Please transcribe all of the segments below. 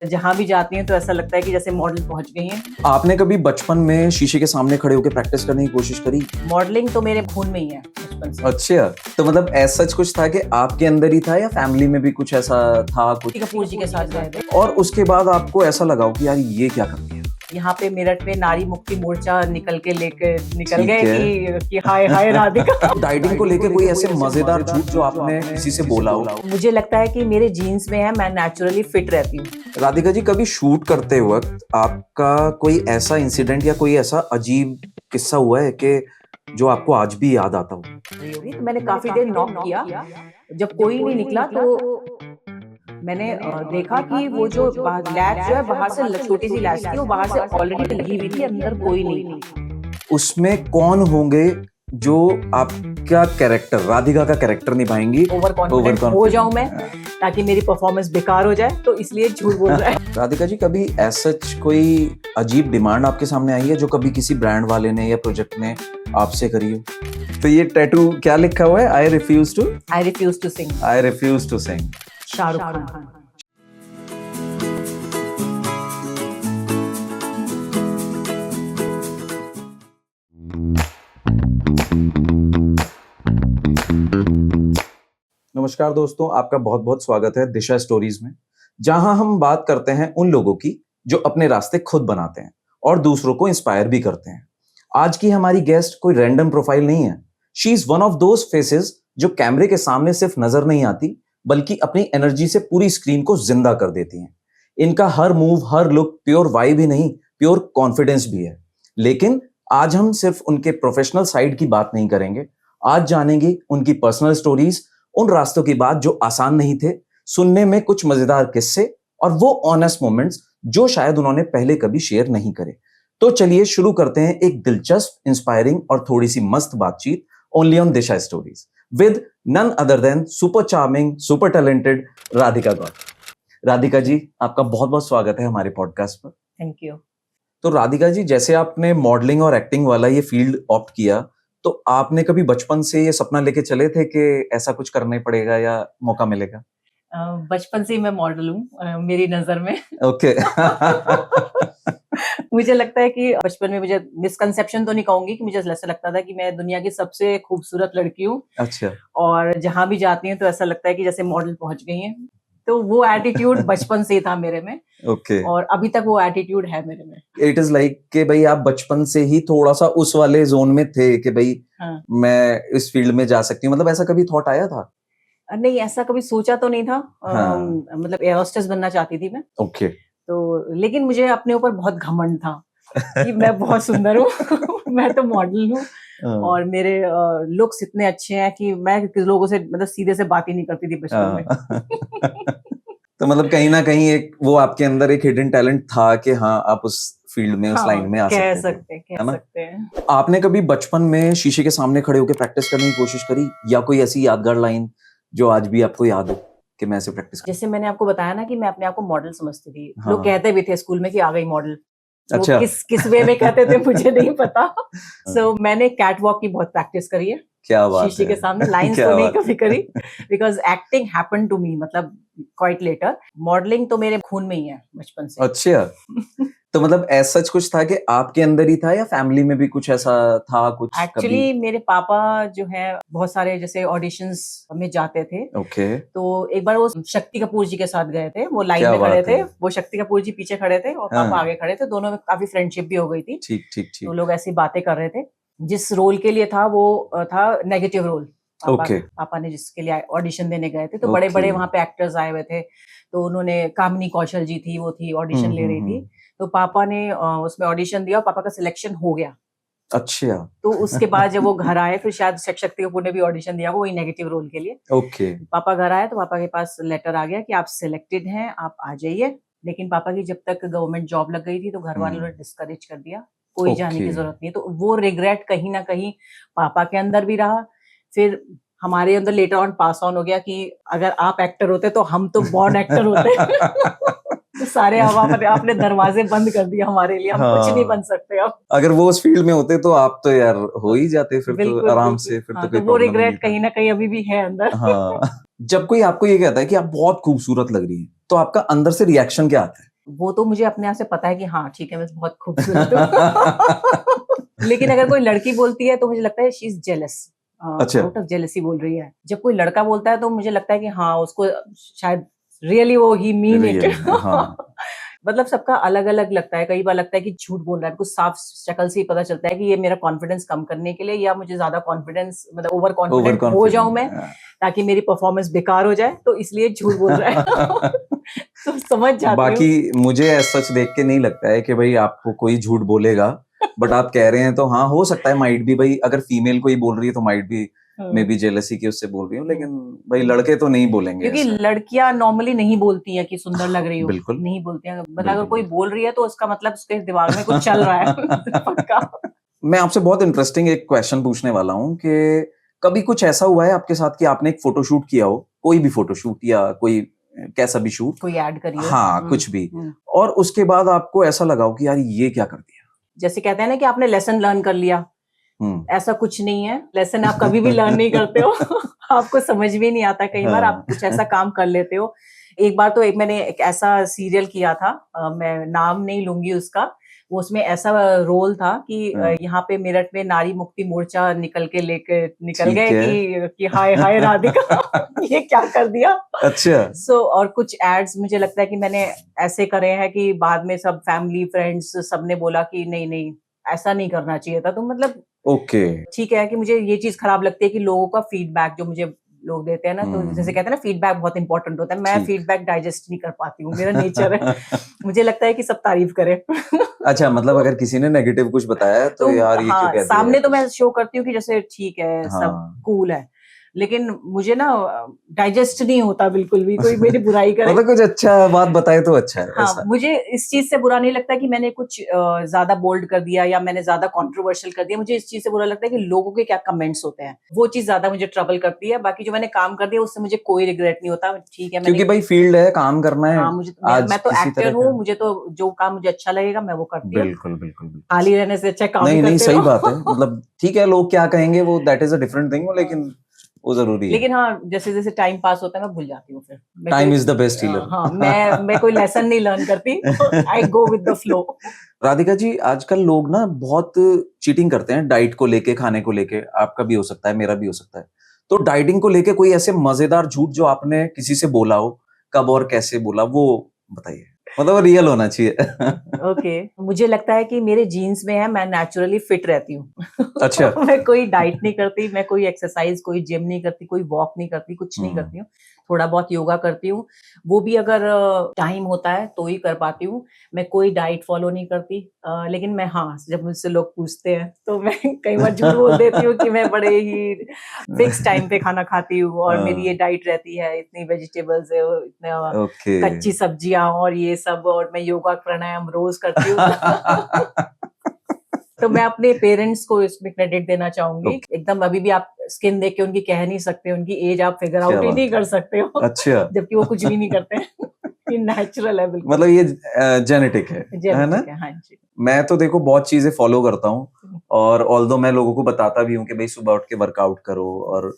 जहाँ भी जाती हैं तो ऐसा लगता है कि जैसे मॉडल पहुंच गई हैं। आपने कभी बचपन में शीशे के सामने खड़े होकर प्रैक्टिस करने की कोशिश करी? मॉडलिंग तो मेरे खून में ही है बचपन से। अच्छा, तो मतलब ऐसा सच कुछ था कि आपके अंदर ही था या फैमिली में भी कुछ ऐसा था कुछ? कपूर जी के साथ गए थे। और उसके बाद आपको ऐसा लगा हो कि यार ये क्या कर दिया? यहाँ पे मेरठ में नारी मुक्ति मोर्चा निकल ठीक गए है। कि हाय हाय राधिका। डाइटिंग को लेके कोई ऐसे मजेदार झूठ जो आपने किसी से बोला हो? मुझे लगता है कि मेरे जीन्स में है, मैं नेचुरली फिट रहती हूँ। राधिका जी, कभी शूट करते वक्त आपका कोई ऐसा इंसिडेंट या कोई ऐसा अजीब किस्सा हुआ है कि जो आपको आज भी याद आता हो? तो मैंने काफी देर नॉक किया, जब कोई नहीं निकला तो मैंने देखा कि वो जो लैच जो है बाहर से छोटी सी लैच थी, वो बाहर से ऑलरेडी लगी हुई थी, अंदर कोई नहीं था। उसमें कौन होंगे जो आपका कैरेक्टर, राधिका का कैरेक्टर निभाएंगी? ओवर कॉन्फिडेंट हो जाऊं मैं ताकि मेरी परफॉर्मेंस बेकार हो जाए, तो इसलिए झूठ बोल रहा है। राधिका जी, कभी ऐसा कोई अजीब डिमांड आपके सामने आई है जो कभी किसी ब्रांड वाले ने या प्रोजेक्ट ने आपसे करी हो? तो ये टैटू क्या लिखा हुआ है? I refuse to sing. Shahrukh Khan. नमस्कार दोस्तों, आपका बहुत बहुत स्वागत है दिशा स्टोरीज में, जहां हम बात करते हैं उन लोगों की जो अपने रास्ते खुद बनाते हैं और दूसरों को इंस्पायर भी करते हैं। आज की हमारी गेस्ट कोई रैंडम प्रोफाइल नहीं है। She is one of those faces जो कैमरे के सामने सिर्फ नजर नहीं आती, बल्कि अपनी एनर्जी से पूरी स्क्रीन को जिंदा कर देती हैं। इनका हर मूव, हर लुक प्योर वाइब ही नहीं, प्योर कॉन्फिडेंस भी है। लेकिन आज हम सिर्फ उनके प्रोफेशनल साइड की बात नहीं करेंगे, आज जानेंगे उनकी पर्सनल स्टोरीज, उन रास्तों की बात जो आसान नहीं थे, सुनने में कुछ मजेदार किस्से और वो ऑनेस्ट मोमेंट्स जो शायद उन्होंने पहले कभी शेयर नहीं करे। तो चलिए शुरू करते हैं एक दिलचस्प, इंस्पायरिंग और थोड़ी सी मस्त बातचीत only on Disha stories with none other than super charming, super talented Radhika Gautam. Radhika ji, आपका बहुत बहुत स्वागत है हमारे पॉडकास्ट पर। Thank you. तो राधिका जी, जैसे आपने मॉडलिंग और एक्टिंग वाला ये फील्ड ऑप्ट किया, तो आपने कभी बचपन से ये सपना लेके चले थे कि ऐसा कुछ करना ही पड़ेगा या मौका मिलेगा? बचपन से ही मैं मॉडल हूँ, मेरी नजर में। ओके। मुझे लगता है कि बचपन में, मुझे मिसकंसेप्शन तो नहीं कहूंगी, कि मुझे ऐसा लगता था कि मैं दुनिया की सबसे खूबसूरत लड़की हूँ। अच्छा। और जहां भी जाती हूँ तो ऐसा लगता है कि जैसे मॉडल पहुंच गई हैं। तो वो एटीट्यूड बचपन से ही था मेरे में। ओके। और अभी तक वो एटीट्यूड है मेरे में। इट इज लाइक कि भाई आप बचपन से ही थोड़ा सा उस वाले जोन में थे कि भाई हाँ। मैं इस फील्ड में जा सकती हूँ, मतलब ऐसा कभी थॉट आया था? नहीं, ऐसा कभी सोचा तो नहीं था। हाँ। मतलब एयर होस्टेस बनना चाहती थी मैं। ओके। तो लेकिन मुझे अपने ऊपर बहुत घमंड था कि मैं बहुत सुंदर हूँ। मैं तो मॉडल हूँ और मेरे लुक्स इतने अच्छे हैं कि मैं लोगों से मतलब सीधे से बात ही नहीं करती थी बचपन में। तो मतलब कहीं ना कहीं एक वो आपके अंदर एक हिडन टैलेंट था कि हाँ, आप उस फील्ड में, उस लाइन में आ कह सकते सकते हैं। आपने कभी बचपन में शीशे के सामने खड़े होकर प्रैक्टिस करने की कोशिश करी, या कोई ऐसी यादगार लाइन जो आज भी आपको याद हो कि मैं ऐसे प्रैक्टिस? जैसे मैंने आपको बताया ना कि मैं अपने आप को मॉडल समझती थी। हाँ। लोग कहते भी थे स्कूल में कि आ गई मॉडल। अच्छा। किस वे में कहते थे मुझे नहीं पता। सो मैंने कैट वॉक की बहुत प्रैक्टिस करी है। क्या बात शीशे है। के सामने लाइंस तो नहीं कभी करी, because acting happened to me, मतलब क्वाइट लेटर। मॉडलिंग तो मेरे खून में ही है बचपन से। अच्छा। तो मतलब ऐसा सच कुछ था कि आपके अंदर ही था या फैमिली में भी कुछ ऐसा था कुछ? एक्चुअली मेरे पापा जो है बहुत सारे जैसे ऑडिशंस में जाते थे। ओके। तो एक बार वो शक्ति कपूर जी के साथ गए थे, वो लाइन में खड़े थे, वो शक्ति कपूर जी पीछे खड़े थे और पापा आगे खड़े थे, दोनों में काफी फ्रेंडशिप भी हो गई थी। ठीक ठीक ठीक। तो लोग ऐसी बातें कर रहे थे। जिस रोल के लिए था वो था नेगेटिव रोल। पापा ने जिसके लिए ऑडिशन देने गए थे, तो बड़े बड़े वहां पे एक्टर्स आए हुए थे। तो उन्होंने, कामिनी कौशल जी थी, वो थी ऑडिशन ले रही थी। तो पापा ने उसमें ऑडिशन दिया और पापा का सिलेक्शन हो गया। अच्छा। तो उसके बाद जब वो घर आए, फिर शायद शक्ति कपूर ने भी ऑडिशन दिया वही नेगेटिव रोल के लिए। ओके। पापा घर आए तो पापा के पास लेटर आ गया कि आप सिलेक्टेड हैं, आप आ जाइए। लेकिन पापा की जब तक गवर्नमेंट जॉब लग गई थी तो घर वालों ने डिस्करेज कर दिया, कोई जाने की जरूरत नहीं। तो वो रिग्रेट कहीं ना कहीं पापा के अंदर भी रहा, फिर हमारे अंदर लेटर ऑन पास ऑन हो गया कि अगर आप एक्टर होते तो हम तो बॉर्न एक्टर होते। तो सारे आपने दरवाजे बंद कर दिए हमारे लिए, हम कुछ नहीं बन सकते अब। अगर वो उस फील्ड में होते तो आप तो यार हो ही जाते फिर तो आराम से, फिर तो वो रिग्रेट कहीं ना कहीं अभी भी है अंदर। हाँ। जब कोई आपको ये कहता है कि आप बहुत खूबसूरत लग रही है, तो आपका अंदर से रिएक्शन क्या आता है? वो तो मुझे अपने आप से पता है कि हाँ ठीक है मैं बहुत खूबसूरत हूँ लेकिन अगर कोई लड़की बोलती है तो मुझे लगता है शी इज जेलस, अच्छा। आउट ऑफ जेलसी बोल रही है। जब कोई लड़का बोलता है तो मुझे लगता है कि हाँ उसको शायद रियली वो ही मीन इट रियल में, हाँ। मतलब सबका अलग अलग लगता है। कई बार लगता है कि झूठ बोल रहा है, कुछ साफ शक्ल से ही पता चलता है कि ये मेरा कॉन्फिडेंस कम करने के लिए या मुझे ज्यादा कॉन्फिडेंस मतलब ओवर ओवर कॉन्फिडेंट हो जाऊं मैं कॉन्फिडेंट। ताकि मेरी परफॉर्मेंस बेकार हो जाए, तो इसलिए झूठ बोल रहा है तो समझ जाती हूँ। बाकी मुझे ऐसा सच देख के नहीं लगता है कि भाई आपको कोई झूठ बोलेगा, बट आप कह रहे हैं तो हाँ हो सकता है, माइट भी भाई अगर फीमेल कोई बोल रही है तो माइट भी मे बी जेलसी की उससे बोल रही हूँ, लेकिन भाई लड़के तो नहीं बोलेंगे क्योंकि ऐसा। लड़कियां नॉर्मली नहीं बोलती हैं कि सुंदर लग रही हो, बिल्कुल नहीं बोलती हैं। मतलब अगर बिल्कुल कोई बिल्कुल। बोल रही है तो उसका मतलब उसके दिमाग में कुछ चल रहा है पक्का। मैं आपसे बहुत इंटरेस्टिंग एक क्वेश्चन पूछने वाला हूँ कि कभी कुछ ऐसा हुआ है आपके साथ कि आपने एक फोटोशूट किया हो, कोई भी फोटोशूट या कोई कैसा भी शूट, कोई ऐड करी हो। हाँ कुछ भी, और उसके बाद आपको ऐसा लगा हो कि यार ये क्या कर दिया? जैसे कहते हैं ना कि आपने लेसन लर्न कर लिया, हम्म। ऐसा कुछ नहीं है। लेसन आप कभी भी लर्न नहीं करते हो आपको समझ में नहीं आता, कई बार आप कुछ ऐसा काम कर लेते हो। एक बार तो मैंने एक ऐसा सीरियल किया था, मैं नाम नहीं लूंगी उसका, वो उसमें ऐसा रोल था कि यहाँ पे मेरठ में नारी मुक्ति मोर्चा निकल ठीक गए है। कि हाय हाय राधिका ये क्या कर दिया। अच्छा। और कुछ एड्स मुझे लगता है कि मैंने ऐसे करे हैं कि बाद में सब फैमिली फ्रेंड्स सबने बोला कि नहीं नहीं ऐसा नहीं करना चाहिए था। तो मतलब ओके। ठीक है कि मुझे ये चीज खराब लगती है कि लोगों का फीडबैक जो मुझे लोग देते हैं ना, तो जैसे कहते हैं ना फीडबैक बहुत इंपॉर्टेंट होता है, मैं ठीक। फीडबैक डाइजेस्ट नहीं कर पाती हूँ, मेरा नेचर है मुझे लगता है कि सब तारीफ करें अच्छा, मतलब अगर किसी ने नेगेटिव कुछ बताया है तो तो यार ये क्यों हाँ कह दिया है सामने तो कुछ। मैं शो करती हूँ कि जैसे ठीक है सब हाँ। कूल है, लेकिन मुझे ना डाइजेस्ट नहीं होता बिल्कुल भी कोई मेरी बुराई करे। मतलब कुछ अच्छा बात बताए तो अच्छा है हाँ ऐसा। मुझे इस चीज से बुरा नहीं लगता कि मैंने कुछ ज्यादा बोल्ड कर दिया या मैंने ज्यादा कंट्रोवर्शियल कर दिया। मुझे इस चीज से बुरा लगता है कि लोगों के क्या कमेंट्स होते हैं, वो चीज ज्यादा मुझे ट्रबल करती है। बाकी जो मैंने काम कर दिया उससे मुझे कोई रिग्रेट नहीं होता। ठीक है क्योंकि मैंने, भाई फील्ड है, काम करना है। हाँ मुझे आज मैं तो किसी एक्टर तरह हूँ, का। मुझे तो जो काम मुझे अच्छा लगेगा मैं वो करती हूँ। बिल्कुल बिल्कुल बिल्कुल। खाली रहने से अच्छा काम ही नहीं नहीं करते सही बात है, रहो मतलब ठीक है लोग क्या कहेंगे वो that is a different thing, लेकिन वो जरूरी है। लेकिन हाँ जैसे जैसे टाइम पास होता है मैं भूल जाती हूँ, फिर मैं कोई time is the best healer. हाँ मैं कोई लेसन नहीं लर्न करती I go with the flow. Radhika ji, आजकल लोग ना बहुत चीटिंग करते हैं डाइट को लेके, खाने को लेके, आपका भी हो सकता है मेरा भी हो सकता है। तो डाइटिंग को लेके कोई ऐसे मजेदार झूठ जो आपने किसी से बोला हो, कब और कैसे बोला, वो बताइए, मतलब रियल होना चाहिए। ओके मुझे लगता है कि मेरे जीन्स में है, मैं नेचुरली फिट रहती हूँ अच्छा। मैं कोई डाइट नहीं करती, मैं कोई एक्सरसाइज कोई जिम नहीं करती, कोई वॉक नहीं करती, कुछ नहीं करती हूँ। थोड़ा बहुत योगा करती हूँ, वो भी अगर टाइम होता है तो ही कर पाती हूँ। मैं कोई डाइट फॉलो नहीं करती, लेकिन मैं हाँ जब मुझसे लोग पूछते हैं तो मैं कई बार झूठ बोल देती हूँ कि मैं बड़े ही फिक्स टाइम पे खाना खाती हूँ और मेरी ये डाइट रहती है, इतनी वेजिटेबल्स है, इतना ओके। कच्ची सब्जियां और ये सब, और मैं योगा प्राणायाम रोज करती हूँ तो मैं अपने पेरेंट्स को इसमें क्रेडिट देना चाहूंगी एकदम। अभी भी आप स्किन देख के उनकी कह नहीं सकते, उनकी एज आप फिगर क्या आउट ही बात नहीं है। कर सकते हो अच्छा। जबकि वो कुछ भी नहीं करते ये नेचुरल है बिल्कुल, मतलब ये जेनेटिक है ना? जेनेटिक है। हाँ जी। मैं तो देखो बहुत चीजें फॉलो करता हूँ, और ऑल्दो मैं लोगों को बताता भी हूँ कि भाई सुबह उठ के वर्कआउट करो, और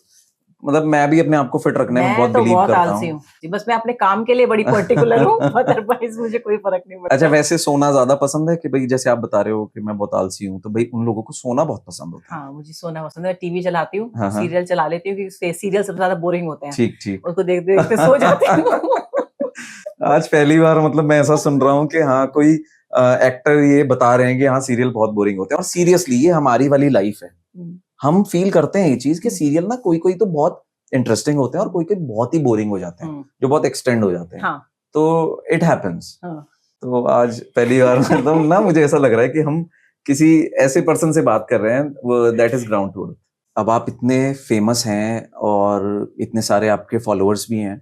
मतलब मैं भी अपने आप को फिट रखने में मैं बहुत तो बिलीव बहुत करता आलसी हूँ। हूँ जी, बस मैं अपने काम के लिए बड़ी पर्टिकुलर हूँ अदरवाइज मुझे कोई फर्क नहीं अच्छा, पड़ता। वैसे सोना ज्यादा पसंद है कि भाई जैसे आप बता रहे हो कि मैं बहुत आलसी हूँ, तो भाई उन लोगों को सोना बहुत पसंद होता है। हाँ मुझे सोना पसंद है, टीवी चलाती हूँ, हाँ हाँ। सीरियल चला लेती हूँ क्योंकि सीरियल सबसे ज्यादा बोरिंग होते हैं, ठीक ठीक। उसको देखते देखते सो जाती हूँ आज पहली बार मतलब मैं ऐसा सुन रहा हूँ कि हाँ कोई एक्टर ये बता रहे हैं कि हाँ सीरियल बहुत बोरिंग होते हैं, और सीरियसली ये हमारी वाली लाइफ है। हम फील करते हैं ये चीज कि सीरियल ना कोई कोई तो बहुत इंटरेस्टिंग होते हैं और कोई कोई बहुत ही बोरिंग हो जाते हैं, जो बहुत एक्सटेंड हो जाते हैं। हाँ। तो इट हैपेंस। हाँ। तो आज पहली बार मतलब ना मुझे ऐसा लग रहा है कि हम किसी ऐसे पर्सन से बात कर रहे हैं, वो that is ground to earth. अब आप इतने फेमस हैं और इतने सारे आपके फॉलोअर्स भी हैं,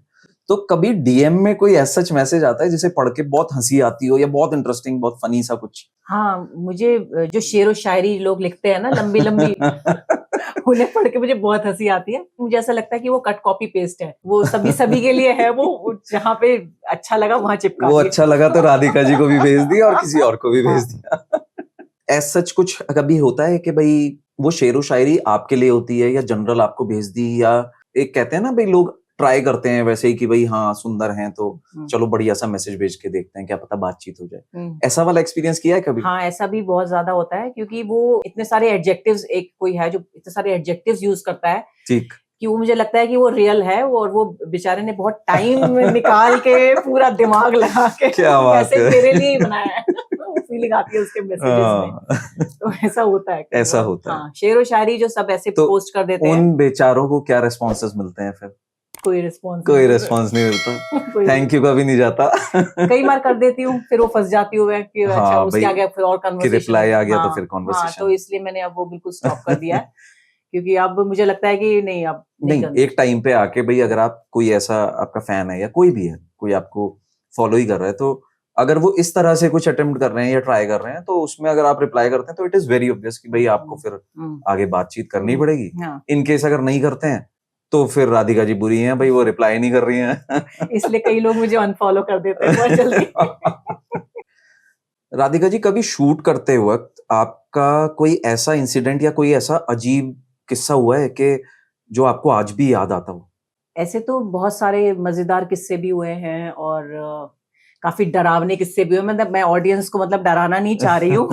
तो कभी डीएम में कोई ऐसा सच मैसेज आता है जिसे पढ़ के बहुत हंसी आती हो या बहुत इंटरेस्टिंग, बहुत फनी सा कुछ? हाँ मुझे जो शेर व शायरी लोग लिखते हैं ना लंबी लंबी उन्हें पढ़ के मुझे बहुत हंसी आती है। मुझे ऐसा लगता है कि वो कट कॉपी पेस्ट है, वो सभी के लिए है, वो जहाँ पे अच्छा लगा वहां चिपका वो दिए। अच्छा लगा तो राधिका जी को भी भेज दिया और किसी और को भी भेज दिया। ऐसा सच कुछ कभी होता है कि भाई वो शेरो शायरी आपके लिए होती है या जनरल आपको भेज दी, या एक कहते हैं ना भाई लोग ट्राई करते हैं वैसे ही कि भाई हाँ सुंदर हैं तो हम्म, चलो बढ़िया सा मैसेज भेज के देखते हैं, क्या पता बातचीत हो जाए। हम्म। ऐसा वाला एक्सपीरियंस किया है कभी? हाँ, ऐसा भी बहुत ज्यादा होता है क्योंकि वो इतने सारे एडजेक्टिव्स, एक कोई है जो इतने सारे एडजेक्टिव्स यूज करता है ठीक। कि वो मुझे लगता है कि वो रियल है, और वो बेचारे ने बहुत टाइम निकाल के पूरा दिमाग लगा के क्या बात मैसेज है। मेरे लिए ही बनाया है। वो फीलिंग आती है उसके मैसेजेस में। हाँ, तो ऐसा होता है कई ऐसा बार। होता है। हाँ, शेर व शायरी जो सब ऐसे तो पोस्ट कर देते हैं, उन बेचारों को क्या रिस्पॉन्सेस मिलते हैं फिर? कोई रिस्पॉन्स कोई नहीं रिस्पॉन्स नहीं मिलता, कोई थैंक यू का भी नहीं जाता। कई बार कर देती हूँ, फिर वो फंस जाती हूँ मैं कि अच्छा हाँ उसके भाई, आगे फिर और कि कन्वर्सेशन रिप्लाई आ गया तो हाँ फिर हाँ, तो कॉन्वर्सेशन। इसलिए मैंने अब वो बिल्कुल स्टॉप कर दिया है, क्योंकि अब मुझे लगता है कि नहीं, अब नहीं नहीं, करना। एक टाइम पे आके भाई अगर आप कोई ऐसा आपका फैन है या कोई भी है, कोई आपको फॉलो ही कर रहा है, तो अगर वो इस तरह से कुछ अटेम्प्ट कर रहे हैं या ट्राई कर रहे हैं तो उसमें अगर आप रिप्लाई करते हैं तो इट इज वेरी ऑब्वियस कि भाई आपको फिर आगे बातचीत करनी पड़ेगी। हाँ, इन केस अगर नहीं करते हैं तो फिर राधिका जी बुरी हैं भाई, वो रिप्लाई नहीं कर रही हैं। इसलिए कई लोग मुझे अनफॉलो कर देते हैं बहुत जल्दी। राधिका जी, कभी शूट करते वक्त आपका कोई ऐसा इंसिडेंट या कोई ऐसा अजीब किस्सा हुआ है कि जो आपको आज भी याद आता हो? ऐसे तो बहुत सारे मजेदार किस्से भी हुए हैं, और काफी डरावने किस्से भी हुए। मतलब मैं ऑडियंस को मतलब डराना नहीं चाह रही हूँ।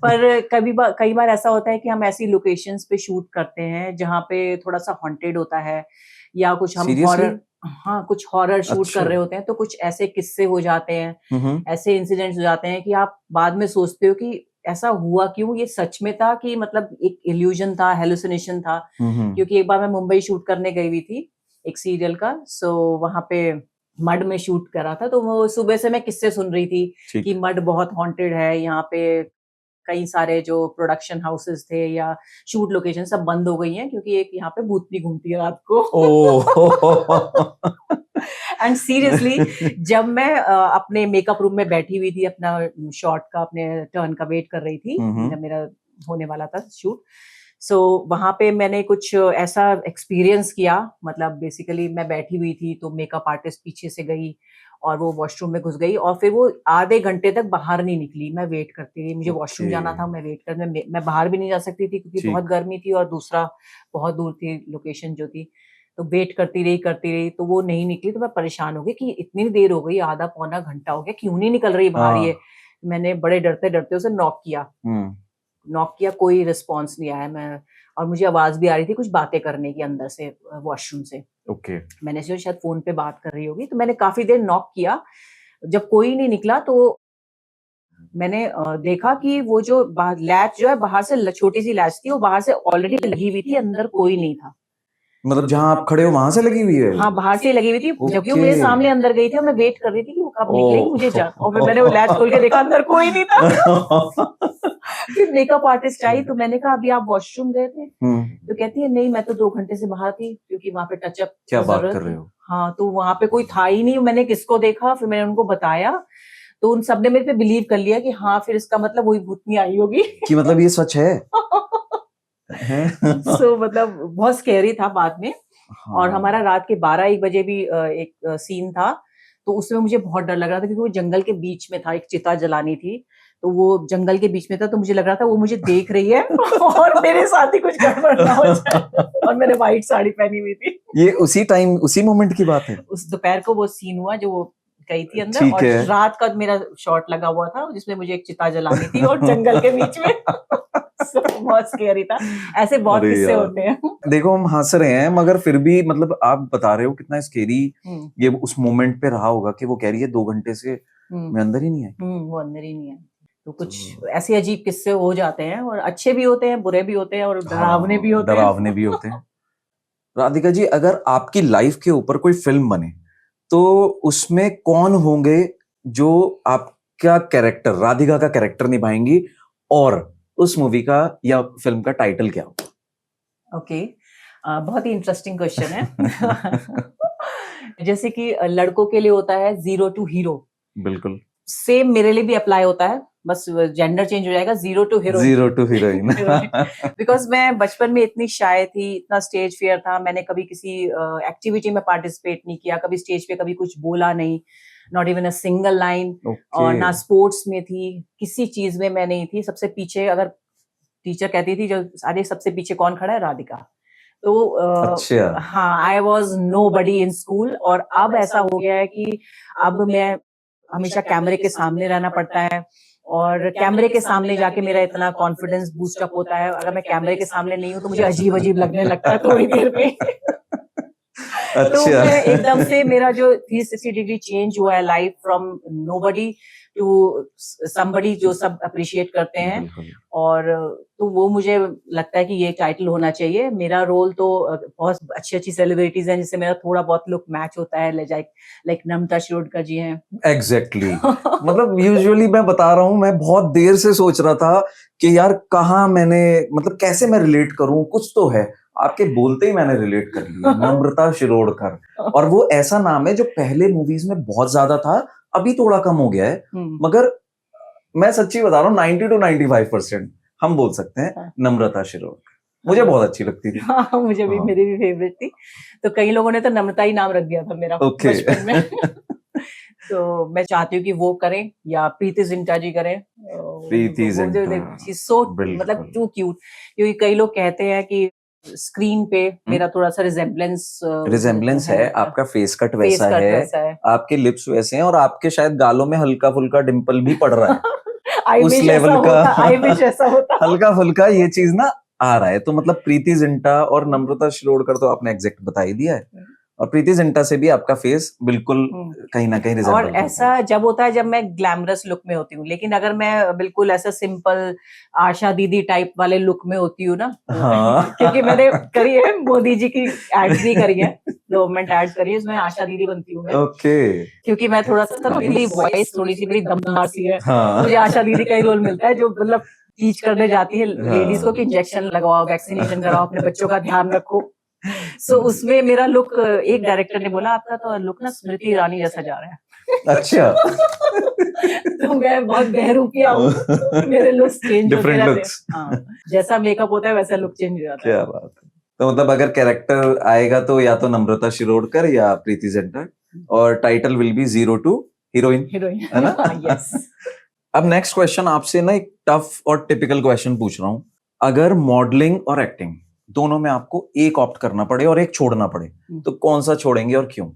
पर कई बार ऐसा होता है कि हम ऐसी लोकेशंस पे शूट करते हैं जहाँ पे थोड़ा सा हॉन्टेड होता है, या कुछ हम सीरियसली? हॉरर, हाँ कुछ हॉरर शूट कर अच्छा। रहे होते हैं, तो कुछ ऐसे किस्से हो जाते हैं, हम्म। ऐसे इंसिडेंट्स हो जाते हैं कि आप बाद में सोचते हो कि ऐसा हुआ क्यों, ये सच में था कि मतलब एक इल्यूजन था, हेलुसिनेशन था। हम्म। क्योंकि एक बार मैं मुंबई शूट करने गई हुई थी एक सीरियल का, सो वहां पे मड में शूट करा था, तो वो सुबह से मैं किस्से सुन रही थी ठीक। कि मड बहुत हॉन्टेड है यहाँ पे, कई सारे जो प्रोडक्शन हाउसेस थे या शूट लोकेशन सब बंद हो गई हैं क्योंकि एक यहाँ पे भूतनी घूमती है रात को। ओ। एंड सीरियसली जब मैं अपने मेकअप रूम में बैठी हुई थी, अपना शॉट का, अपने टर्न का वेट कर रही थी, हम्म। जब मेरा होने वाला था शूट, सो वहां पे मैंने कुछ ऐसा एक्सपीरियंस किया। मतलब बेसिकली मैं बैठी हुई थी तो मेकअप आर्टिस्ट पीछे से गई और वो वॉशरूम में घुस गई, और फिर वो आधे घंटे तक बाहर नहीं निकली। मैं वेट करती रही, मुझे वॉशरूम ओके। जाना था, मैं वेट कर मैं बाहर भी नहीं जा सकती थी क्योंकि बहुत ठीक। गर्मी थी, और दूसरा बहुत दूर थी लोकेशन जो थी। तो वेट करती रही तो वो नहीं निकली, तो मैं परेशान हो गई कि इतनी देर हो गई, आधा पौना घंटा हो गया, क्यों नहीं निकल रही बाहर ये। हाँ। मैंने बड़े डरते डरते उसे नॉक किया, हम्म। कोई रिस्पॉन्स नहीं आया। मैं और मुझे आवाज भी आ रही थी कुछ बातें करने की अंदर से, वॉशरूम से। ओके। मैंने सोचा शायद फोन पे बात कर रही होगी, तो मैंने काफी देर नॉक किया। जब कोई नहीं निकला तो मैंने देखा कि वो जो लैच जो है बाहर से, छोटी सी लैच थी, वो बाहर से ऑलरेडी लगी हुई थी, अंदर कोई नहीं था। मतलब जहां आप खड़े हो वहां से लगी हुई है वो? हाँ, बाहर से लगी हुई थी, जबकि वो ओके। मेरे सामने अंदर गई थी, और मैं वेट कर रही थी कि वो कब निकलेगी, मुझे जा। और फिर मैंने वो लैच खोल के देखा, अंदर कोई नहीं था। फिर मेकअप आर्टिस्ट आई, तो मैंने कहा अभी आप वॉशरूम गए थे? तो कहती है नहीं, मैं तो 2 घंटे से बाहर थी क्योंकि वहां पे टचअप क्या की बात जरूरत कर रहे थी। हो? हाँ, तो वहां पे कोई था ही नहीं, मैंने किसको देखा, फिर मैंने उनको बताया, तो उन सबने मेरे पे बिलीव कर लिया कि हाँ, फिर इसका मतलब वही भूतनी आई होगी। कि मतलब ये सच है? हैं? सो मतलब बहुत स्कैरी था बाद में। और हाँ। हमारा रात के 12-1 बजे भी एक सीन था, तो उसमें मुझे बहुत डर लग रहा था क्योंकि वो जंगल के बीच में था, एक चिता जलानी थी, तो वो जंगल के बीच में था, तो मुझे लग रहा था वो मुझे देख रही है और मेरे साथ ही कुछ गड़बड़ ना हो जाए। और मैंने व्हाइट साड़ी पहनी हुई थी। ये उसी टाइम उसी मोमेंट की बात है? उस दोपहर को वो सीन हुआ जो वो गई थी अंदर, ठीक और है। रात का मेरा शॉट लगा हुआ था जिसमें मुझे एक चिता जलानी थी और जंगल के बीच में। So, बहुत स्कैरी था। ऐसे बहुत अरे किस्से यार, होते हैं। देखो हम हंस रहे हैं मगर फिर भी मतलब आप बता रहे हो कितना स्केरी ये उस मोमेंट पे रहा होगा कि वो कह रही है 2 घंटे से मैं अंदर ही नहीं आई। वो अंदर ही नहीं है। तो कुछ तो ऐसे अजीब किस्से हो जाते हैं, और अच्छे भी होते हैं, बुरे भी होते हैं, और डरावने भी हाँ, होते डरावने हैं। भी होते हैं। राधिका जी, अगर आपकी लाइफ के ऊपर कोई फिल्म बने तो उसमें कौन होंगे जो आपका कैरेक्टर, राधिका का कैरेक्टर निभाएंगी, और उस मूवी का या फिल्म का टाइटल क्या होगा? ओके, बहुत ही इंटरेस्टिंग क्वेश्चन है। जैसे कि लड़कों के लिए होता है 0 टू हीरो, बिल्कुल। सेम मेरे लिए भी अप्लाई होता है, बस जेंडर चेंज हो जाएगा, 0 to heroine. 0 to heroine. Because मैं बचपन में इतनी शाय थी, इतना स्टेज फियर था, मैंने कभी किसी एक्टिविटी में पार्टिसिपेट नहीं किया, कभी स्टेज पे कभी कुछ बोला नहीं, not even a single line. Okay. और ना स्पोर्ट्स में थी, किसी चीज में मैं नहीं थी। सबसे पीछे, अगर टीचर कहती थी जो अरे सबसे पीछे कौन खड़ा है, राधिका, तो अच्छा। हाँ, I was nobody in school, और अब ऐसा हो गया है कि अब मैं हमेशा कैमरे के सामने रहना पड़ता है, और कैमरे के सामने जाके मेरा इतना कॉन्फिडेंस बूस्ट अप होता है। अगर मैं कैमरे के सामने नहीं हूँ तो मुझे अजीब अजीब लगने लगता है थोड़ी देर में। तो अच्छा। मैं एकदम से मेरा जो 360 डिग्री चेंज हुआ है life from nobody to somebody जो सब अप्रिशिएट करते हैं। बिल्कुल। और तो वो मुझे लगता है कि ये टाइटल होना चाहिए। मेरा रोल तो बहुत अच्छी अच्छी सेलिब्रिटीज हैं जिससे मेरा थोड़ा बहुत लुक मैच होता है, लाइक नम्रता शिरोडकर जी हैं। एग्जैक्टली मतलब यूजुअली मैं बता रहा हूँ, मैं बहुत देर से सोच रहा था कि यार कहाँ मैंने मतलब कैसे मैं रिलेट करूं, कुछ तो है। आपके बोलते ही मैंने रिलेट कर लिया, नम्रता शिरोडकर। और वो ऐसा नाम है जो पहले मूवीज में बहुत ज्यादा था, अभी थोड़ा कम हो गया है, मगर मैं सच्ची बता रहा हूँ 90 to 95% हम बोल सकते हैं नम्रता शिरोडकर। मुझे बहुत अच्छी लगती थी। हाँ, मुझे भी, मेरी भी फेवरेट थी। तो कई लोगों ने तो नम्रता ही नाम रख दिया था मेरा ओके। बचपन में। तो मैं चाहती हूँ कि वो करें या प्रीति जिंटा जी करें। प्रीति जिंटा, मतलब बिल्कुल। Too cute. क्योंकि कई लोग कहते हैं कि स्क्रीन पे मेरा थोड़ा सा रिजेम्बलेंस है, आपका फेस कट फेस वैसा कट है, वैसा है। आपके लिप्स वैसे हैं, और आपके शायद गालों में हल्का फुल्का डिंपल भी पड़ रहा है। आई उस विश लेवल ऐसा का होता, आई विश ऐसा होता। हल्का फुल्का ये चीज ना आ रहा है। तो मतलब प्रीति जिंटा और नम्रता शिरोडकर तो आपने एग्जैक्ट बता ही दिया है, और प्रीति जिंटा से भी आपका फेस बिल्कुल कहीं ना कहीं और रिजेंबल करता ऐसा है। जब होता है जब मैं ग्लैमरस लुक में होती हूँ, लेकिन अगर मैं बिल्कुल ऐसा सिंपल आशा दीदी टाइप वाले लुक में होती हूँ ना, हाँ। क्योंकि मैंने करी है, मोदी जी की एड्स भी करी है, गवर्नमेंट एड्स करी है, उसमें आशा दीदी बनती हूँ मैं। ओके। क्योंकि मैं थोड़ा सा मेरी वॉइस थोड़ी सी बड़ी दमदार सी है, हाँ। मुझे आशा दीदी का ही रोल मिलता है, जो मतलब टीच करने जाती है लेडीज को कि इंजेक्शन लगवाओ, वैक्सीनेशन कराओ, अपने बच्चों का ध्यान रखो। सो उसमें मेरा लुक, एक डायरेक्टर ने बोला आपका तो लुक ना स्मृति ईरानी जैसा जा रहा है। अच्छा। तो मैं बहुत बहरूपिया हूँ, मेरे लुक्स चेंज होते डिफरेंट रहते हैं। लुक्स। हाँ, जैसा मेकअप होता है वैसा लुक चेंज हो जाता है। क्या बात है। तो मतलब अगर कैरेक्टर आएगा तो या तो नम्रता शिरोडकर या प्रीति जिंटा, और title will be 0 to heroine, है ना? यस। अब नेक्स्ट क्वेश्चन आपसे ना एक टफ और टिपिकल क्वेश्चन पूछ रहा हूँ। अगर मॉडलिंग और एक्टिंग दोनों में आपको एक ऑप्ट करना पड़े और एक छोड़ना पड़े, तो कौन सा छोड़ेंगे और क्यों?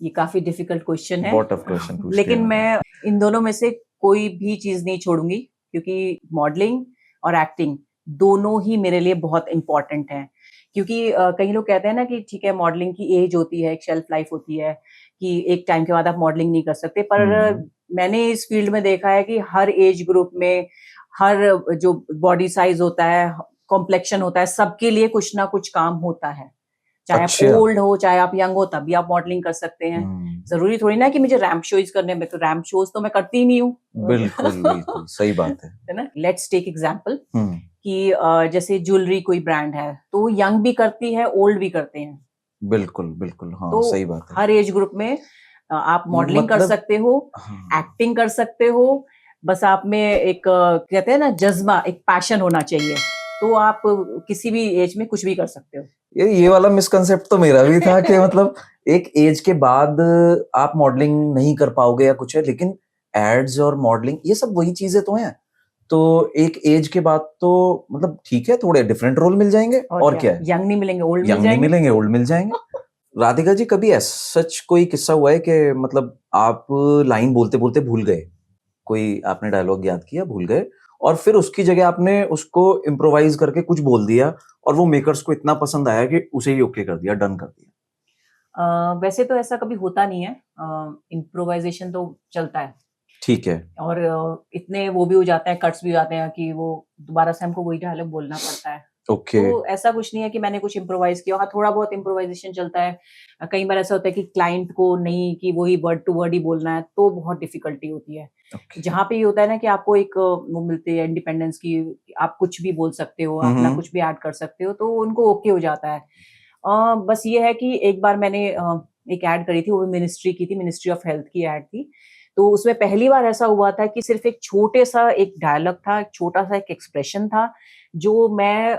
ये काफी डिफिकल्ट क्वेश्चन है, बहुत टफ क्वेश्चन पूछ लेकिन लिया मैं इन दोनों में से कोई भी चीज नहीं छोड़ूंगी, क्योंकि मॉडलिंग और एक्टिंग दोनों ही मेरे लिए बहुत इंपॉर्टेंट हैं। क्योंकि कई लोग कहते हैं ना कि ठीक है मॉडलिंग की एज होती है, एक शेल्फ लाइफ होती है, कि एक टाइम के बाद आप मॉडलिंग नहीं कर सकते, पर मैंने इस फील्ड में देखा है कि हर एज ग्रुप में, हर जो बॉडी साइज होता है, कॉम्प्लेक्शन होता है, सबके लिए कुछ ना कुछ काम होता है। चाहे अच्छा। आप ओल्ड हो, चाहे आप यंग हो, तब भी आप मॉडलिंग कर सकते हैं। जरूरी थोड़ी ना कि मुझे रैम्प शोज करने में, तो रैम्प शोज तो मैं करती ही नहीं हूँ। बिल्कुल बिल्कुल सही बात है ना। लेट्स टेक एग्जांपल कि जैसे ज्वेलरी कोई ब्रांड है, तो यंग भी करती है, ओल्ड भी करते हैं। बिल्कुल बिल्कुल, हाँ तो सही बात है। हर एज ग्रुप में आप मॉडलिंग कर मतलब सकते हो, एक्टिंग कर सकते हो, बस आप में एक कहते हैं ना जज्बा, एक पैशन होना चाहिए, तो आप किसी भी एज में कुछ भी कर सकते हो। ये वाला मिसकंसेप्ट तो मेरा भी था कि मतलब एक एज के बाद आप मॉडलिंग नहीं कर पाओगे या कुछ है, लेकिन एड्स और मॉडलिंग ये सब वही चीजें तो हैं। तो एक एज के बाद तो मतलब ठीक है, थोड़े डिफरेंट रोल मिल जाएंगे, और क्या है, यंग नहीं मिलेंगे, ओल्ड मिल यंग नहीं जाएंगे। मिलेंगे, ओल्ड मिल जाएंगे। राधिका जी, कभी सच कोई किस्सा हुआ है कि मतलब आप लाइन बोलते बोलते भूल गए, कोई आपने डायलॉग याद किया, भूल गए, और फिर उसकी जगह आपने उसको इम्प्रोवाइज करके कुछ बोल दिया, और वो मेकर्स को इतना पसंद आया कि उसे ही ओके कर दिया, डन कर दिया? वैसे तो ऐसा कभी होता नहीं है, इम्प्रोवाइजेशन तो चलता है, ठीक है। और इतने वो भी हो जाते हैं, कट्स भी हो जाते हैं कि वो दोबारा से हमको वही डायलॉग बोलना पड़ता है। ओके। तो ऐसा कुछ नहीं है कि मैंने कुछ इम्प्रोवाइज किया। हाँ, थोड़ा बहुत इम्प्रोवाइजेशन चलता है। कई बार ऐसा होता है कि क्लाइंट को नहीं, कि वही वर्ड टू वर्ड ही बोलना है, तो बहुत डिफिकल्टी होती है। जहाँ पे ये होता है ना कि आपको एक वो मिलती है इंडिपेंडेंस की, आप कुछ भी बोल सकते हो, अपना कुछ भी ऐड कर सकते हो, तो उनको ओके हो जाता है। बस ये है कि एक बार मैंने एक ऐड करी थी, वो भी मिनिस्ट्री की थी, मिनिस्ट्री ऑफ हेल्थ की ऐड थी। तो उसमें पहली बार ऐसा हुआ था कि सिर्फ एक छोटे सा एक डायलॉग था, छोटा सा एक एक्सप्रेशन था, जो मैं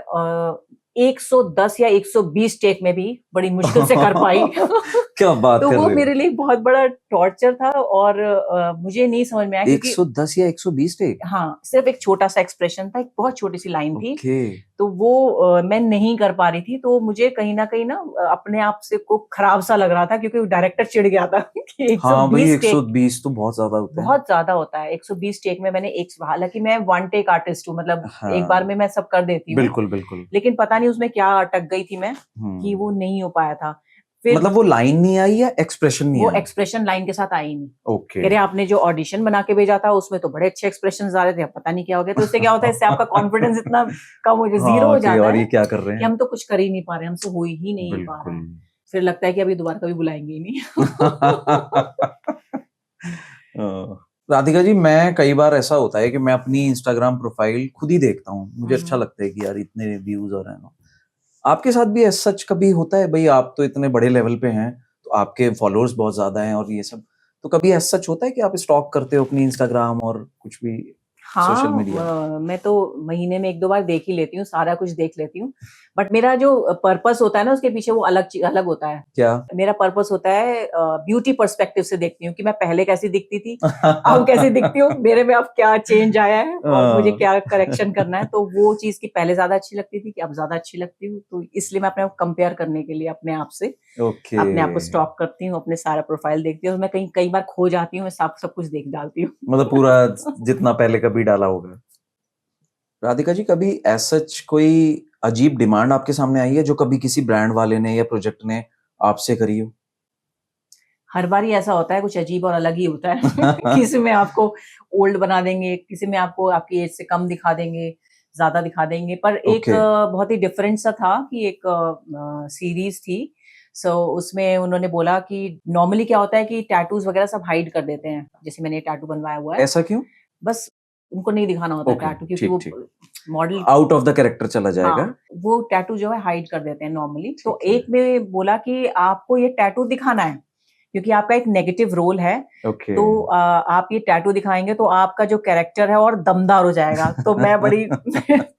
110 या 120 टेक में भी बड़ी मुश्किल से कर पाई। क्या बात तो कर वो रहे हो? मेरे लिए बहुत बड़ा टॉर्चर था, और मुझे नहीं समझ में आया, क्योंकि 110 या 120 टेक? हाँ, सिर्फ एक छोटा सा एक्सप्रेशन था, एक बहुत छोटी सी लाइन थी। ओके। तो वो मैं नहीं कर पा रही थी, तो मुझे कहीं ना अपने आप से को खराब सा लग रहा था, क्योंकि डायरेक्टर चिढ़ गया था कि हाँ भाई 120 टेक 120 तो बहुत ज्यादा होते हैं। बहुत ज्यादा होता है। 120 टेक में मैंने एक, हालांकि मैं वन टेक आर्टिस्ट हूँ, मतलब एक बार हाँ में मैं सब कर देती हूँ, बिल्कुल बिल्कुल। लेकिन पता नहीं उसमें क्या अटक गई थी मैं कि वो नहीं हो पाया था। फिर मतलब वो लाइन नहीं आई या एक्सप्रेशन नहीं वो आया? एक्सप्रेशन लाइन के साथ आई नहीं। ओके। कह रहे आपने जो ऑडिशन बना के भेजा था उसमें तो बड़े अच्छे एक्सप्रेशन आ रहे थे, अब पता नहीं क्या हो गया। तो उससे क्या होता है, इससे आपका कॉन्फिडेंस इतना कम हो जाता, जीरो हाँ हो कि जाता और ये है क्या कर रहे कि हैं। हम तो कुछ कर ही नहीं पा रहे, हमसे हो ही नहीं पा रहा बिल्कुल। है। फिर लगता है कि अभी दोबारा कभी बुलाएंगे ही नहीं। राधिका जी, मैं कई बार ऐसा होता है कि मैं अपनी इंस्टाग्राम प्रोफाइल खुद ही देखता हूँ, मुझे अच्छा लगता है कि यार इतने व्यूज और है ना। आपके साथ भी ऐसा सच कभी होता है? भाई आप तो इतने बड़े लेवल पे हैं, तो आपके फॉलोअर्स बहुत ज्यादा हैं और ये सब, तो कभी ऐसा सच होता है कि आप स्टॉक करते हो अपनी इंस्टाग्राम और कुछ भी सोशल मीडिया? मैं तो महीने में 1-2 बार देख ही लेती हूँ, सारा कुछ देख लेती हूँ। बट मेरा जो पर्पस होता है ना, उसके पीछे वो अलग होता है। क्या? मेरा पर्पस होता है ब्यूटी पर्सपेक्टिव से देखती हूँ कि मैं पहले कैसी दिखती थी, अब कैसी दिखती हूँ, मेरे में अब क्या चेंज आया है और मुझे क्या करेक्शन करना है। तो वो चीज की पहले ज्यादा अच्छी लगती थी कि अब ज्यादा अच्छी लगती हूँ, तो इसलिए मैं अपने आप कंपेयर करने के लिए अपने आप से ओके। अपने आप को स्टॉक करती हूँ, अपने सारा प्रोफाइल देखती हूँ। मैं कई बार खो जाती हूँ, मैं सब कुछ देख डालती हूँ। मतलब पूरा जितना पहले कभी डाला होगा। राधिका जी, कभी ऐसा कोई अजीब डिमांड आपके सामने आई है जो कभी किसी ब्रांड वाले ने या प्रोजेक्ट ने आपसे करी हो? हर बार ही ऐसा होता है, कुछ अजीब और अलग ही होता है। किसी में आपको ओल्ड बना देंगे, किसी में आपको आपकी एज से कम दिखा देंगे, ज्यादा दिखा देंगे। पर एक ओके। बहुत ही डिफरेंट सा था कि एक सीरीज थी। सो उसमें उन्होंने बोला कि नॉर्मली क्या होता है कि टैटूज वगैरह सब हाइड कर देते हैं, जैसे मैंने टैटू बनवाया हुआ है, ऐसा क्यों? बस उनको नहीं दिखाना होता ओके, टैटू, क्योंकि ठीक वो ठीक। Model, out of the character चला जाएगा। हाँ, वो टैटू जो है हाइड कर देते हैं नॉर्मली। तो ठीक है। एक में बोला कि आपको ये टैटू दिखाना है क्योंकि आपका एक नेगेटिव रोल है, ओके। तो आप ये टैटू दिखाएंगे तो आपका जो कैरेक्टर है और दमदार हो जाएगा। तो मैं बड़ी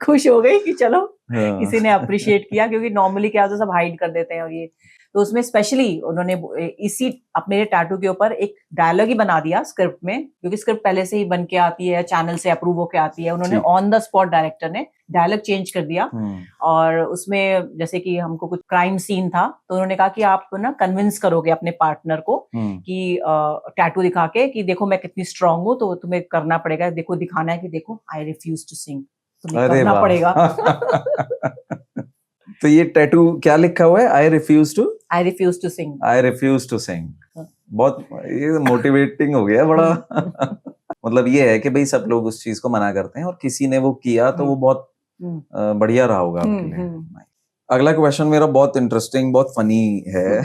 खुश हो गई कि चलो हाँ। किसी ने अप्रिशिएट किया, क्योंकि नॉर्मली क्या होता है सब हाइड कर देते हैं। और ये तो उसमें स्पेशली उन्होंने इसी अपने टैटू के ऊपर एक डायलॉग ही बना दिया स्क्रिप्ट में, क्योंकि स्क्रिप्ट पहले से ही बन के आती है, चैनल से अप्रूव होके आती है। उन्होंने ठीक। ऑन द स्पॉट डायरेक्टर ने डायलॉग चेंज कर दिया। और उसमें जैसे कि हमको कुछ क्राइम सीन था, तो उन्होंने कहा कि आप ना कन्विंस करोगे अपने पार्टनर को कि टैटू दिखा के कि देखो मैं कितनी स्ट्रांग हूँ, तो तुम्हें करना पड़ेगा, देखो दिखाना है कि देखो आई रिफ्यूज टू सिंग, तुम्हें अरे करना वाह। पड़ेगा। तो ये टैटू क्या लिखा हुआ है? I refuse to sing. I refuse to sing. बहुत ये मोटिवेटिंग हो गया बड़ा। मतलब ये है कि भाई सब लोग उस चीज को मना करते हैं और किसी ने वो किया तो वो बहुत बढ़िया रहा होगा आपके लिए। अगला क्वेश्चन मेरा बहुत इंटरेस्टिंग, बहुत फनी है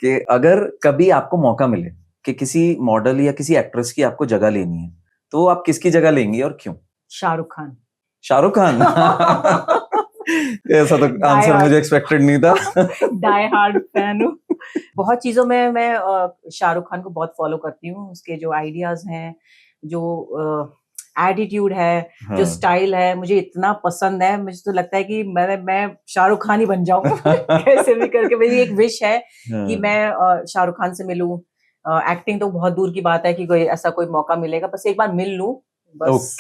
कि अगर कभी आपको मौका मिले कि किसी मॉडल या किसी एक्ट्रेस की आपको जगह लेनी है, तो आप किसकी जगह लेंगी और क्यों? शाहरुख खान। शाहरुख खान। ऐसा तो आंसर मुझे एक्सपेक्टेड नहीं था। डाई हार्ड फैन हूँ। बहुत चीजों में मैं शाहरुख खान को बहुत फॉलो करती हूँ। उसके जो आइडियाज हैं, जो एटीट्यूड है, जो स्टाइल है, मुझे इतना पसंद है। मुझे तो लगता है कि मैं शाहरुख खान ही बन जाऊं। कैसे भी करके मेरी एक विश है कि मैं शाहरुख खान से मिलूं। एक्टिंग तो बहुत दूर की बात है कि कोई ऐसा कोई मौका मिलेगा, बस एक बार मिल लूं, बस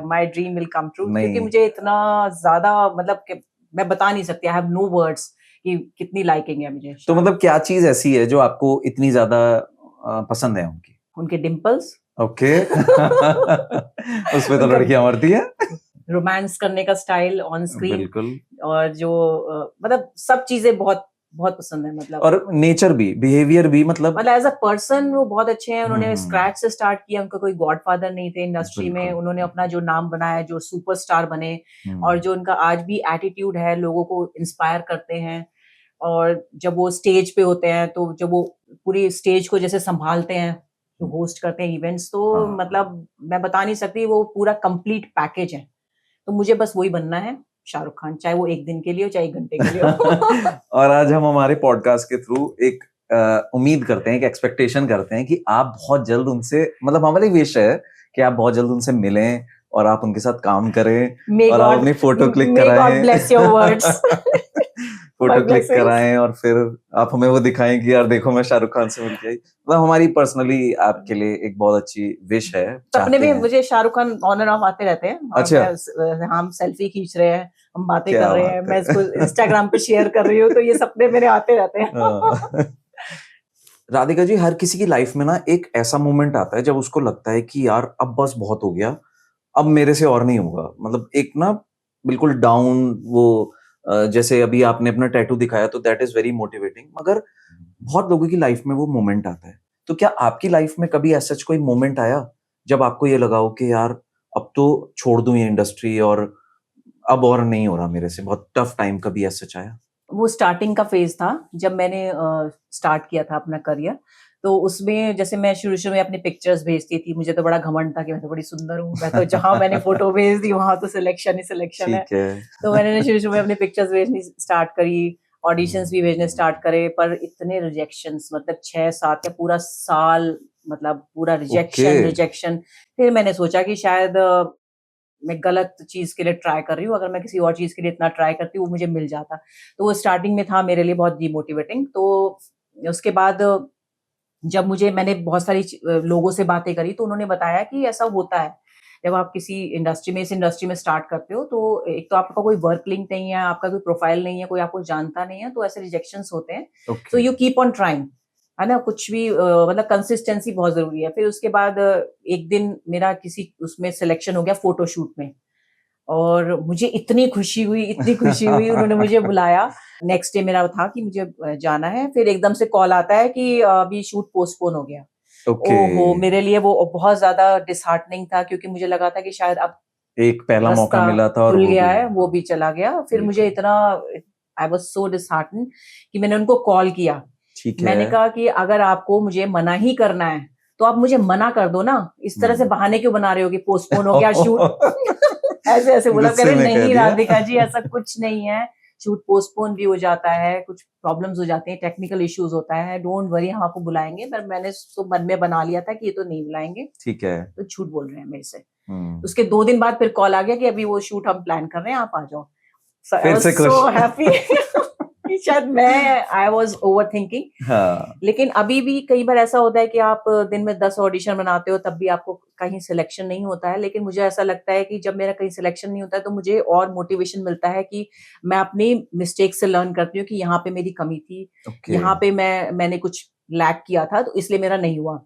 my dream will come true. क्योंकि मुझे इतना ज्यादा, मतलब कि मैं बता नहीं सकती, आई हैव नो वर्ड्स कि कितनी लाइकिंग है मुझे। तो मतलब क्या चीज ऐसी है जो आपको इतनी ज्यादा पसंद है उनकी? उनके डिम्पल्स। ओके। उसमें तो लड़कियां मरती है। रोमांस करने का स्टाइल ऑन स्क्रीन, बिल्कुल। और जो मतलब सब चीजें बहुत बहुत पसंद है। मतलब और नेचर भी, बिहेवियर भी, मतलब एज अ पर्सन वो बहुत अच्छे हैं। उन्होंने स्क्रैच से स्टार्ट किया, उनका कोई गॉडफादर नहीं थे इंडस्ट्री में। उन्होंने अपना जो नाम बनाया, जो सुपरस्टार बने, और जो उनका आज भी एटीट्यूड है, लोगों को इंस्पायर करते हैं। और जब वो स्टेज पे होते हैं, तो जब वो पूरी स्टेज को जैसे संभालते हैं, तो होस्ट करते हैं इवेंट्स, तो मतलब मैं बता नहीं सकती, वो पूरा कंप्लीट पैकेज है। तो मुझे बस वही बनना है, शाहरुख खान, चाहे वो एक दिन के लिए हो, चाहे 1 घंटे के लिए हो। और आज हम हमारे पॉडकास्ट के थ्रू एक उम्मीद करते हैं, एक एक्सपेक्टेशन करते हैं कि आप बहुत जल्द उनसे, मतलब हमारी विश है कि आप बहुत जल्द उनसे मिलें और आप उनके साथ काम करें और आप अपनी फोटो क्लिक कराएं। May God bless your words. Photo click blessings. कराएं और फिर आप हमें वो दिखाएं कि यार देखो मैं शाहरुख खान से मिल के आई। मतलब हमारी पर्सनली आपके लिए एक बहुत अच्छी विश है, सपने चाहते में हैं। मुझे Shahrukh Khan on end of आते रहते हैं और अच्छा। हम सेल्फी खींच रहे हैं, हम बातें क्या कर रहे बात हैं, है। मैं इसको इंस्टाग्राम पे शेयर कर रही हूँ, तो ये सपने मेरे आते रहते हैं। हाँ। राधिका जी, हर किसी की लाइफ में ना एक ऐसा मोमेंट आता है जब उसको लगता है कि यार अब बस बहुत हो गया, अब मेरे से और नहीं होगा। मतलब एक ना बिल्कुल डाउन वो जैसे अभी आपने अपना टैटू दिखाया तो दैट इज वेरी मोटिवेटिंग, मगर बहुत लोगों की लाइफ में वो मोमेंट आता है। तो क्या आपकी लाइफ में कभी ऐसा कोई मोमेंट आया जब आपको ये लगा हो कि यार अब तो छोड़ दूं ये इंडस्ट्री और अब और नहीं हो रहा मेरे से, बहुत टफ टाइम कभी ऐसा आया? वो स्टार्टिंग का फेज था जब मैंने स्टार्ट किया था अपना करियर। तो उसमें जैसे मैं शुरू में अपनी पिक्चर्स भेजती थी, मुझे तो बड़ा घमंड था कि मैं तो बड़ी सुंदर हूँ, मैं तो जहां मैंने फोटो भेज दी वहां तो सिलेक्शन ही सिलेक्शन है। ठीक है। तो मैंने शुरू में अपनी पिक्चर्स भेजनी स्टार्ट करी, ऑडिशंस भी भेजने स्टार्ट करे, पर इतने रिजेक्शंस, मतलब 6-7 या पूरा साल, मतलब पूरा ओके। Rejection rejection. फिर मैंने सोचा कि शायद मैं गलत चीज के लिए ट्राई कर रही हूँ, अगर मैं किसी और चीज के लिए इतना ट्राई करती वो मुझे मिल जाता। तो वो स्टार्टिंग में था मेरे लिए बहुत डिमोटिवेटिंग। तो उसके बाद जब मैंने बहुत सारी लोगों से बातें करी तो उन्होंने बताया कि ऐसा होता है जब आप किसी इंडस्ट्री में, इस इंडस्ट्री में स्टार्ट करते हो, तो एक तो आपका कोई वर्क लिंक नहीं है, आपका कोई प्रोफाइल नहीं है, कोई आपको जानता नहीं है, तो ऐसे रिजेक्शंस होते हैं। तो यू कीप ऑन ट्राइंग, है ना, कुछ भी मतलब कंसिस्टेंसी बहुत जरूरी है। फिर उसके बाद एक दिन मेरा किसी उसमें सिलेक्शन हो गया फोटोशूट में, और मुझे इतनी खुशी हुई, इतनी खुशी हुई, उन्होंने मुझे बुलाया। नेक्स्ट डे मेरा था कि मुझे जाना है, फिर एकदम से कॉल आता है कि अभी शूट पोस्टपोन हो गया। ओके। ओहो, मेरे लिए वो बहुत ज्यादा डिसहार्टनिंग था, क्योंकि मुझे लगा था कि शायद अब एक पहला मौका रास्ता मिला था और खुल वो गया भी है, वो भी चला गया। फिर मुझे बिल्कुल। इतना, आई वाज सो डिसहार्टन कि मैंने उनको कॉल किया। ठीक मैंने है। कहा कि अगर आपको मुझे मना ही करना है तो आप मुझे मना कर दो ना, इस तरह से बहाने क्यों बना रहे हो कि पोस्टपोन हो गया शूट। ऐसे ऐसे बोला, कह गुस्से रहे में कह नहीं दिया। राधिका जी, ऐसा कुछ नहीं है, शूट पोस्टपोन भी हो जाता है, कुछ प्रॉब्लम्स हो जाती हैं, टेक्निकल इश्यूज होता है, डोंट वरी, हम आपको बुलाएंगे। पर मैंने तो मन में बना लिया था कि ये तो नहीं बुलाएंगे, ठीक है। तो झूठ बोल रहे हैं मेरे से। हम्म। उसके 2 दिन बाद फिर कॉल आ गया कि अभी वो शूट हम प्लान कर रहे हैं, आप आ जाओ। So I फिर was से खुश। so happy कि शायद मैं आई वाज ओवरथिंकिंग। हाँ। लेकिन अभी भी कई बार ऐसा होता है कि आप दिन में 10 ऑडिशन बनाते हो, तब भी आपको कहीं सिलेक्शन नहीं होता है। लेकिन मुझे ऐसा लगता है कि जब मेरा कहीं सिलेक्शन नहीं होता है तो मुझे और मोटिवेशन मिलता है कि मैं अपनी मिस्टेक से लर्न करती हूँ कि यहाँ पे मेरी कमी थी, ओके। यहाँ पे मैंने कुछ लैक किया था, तो इसलिए मेरा नहीं हुआ।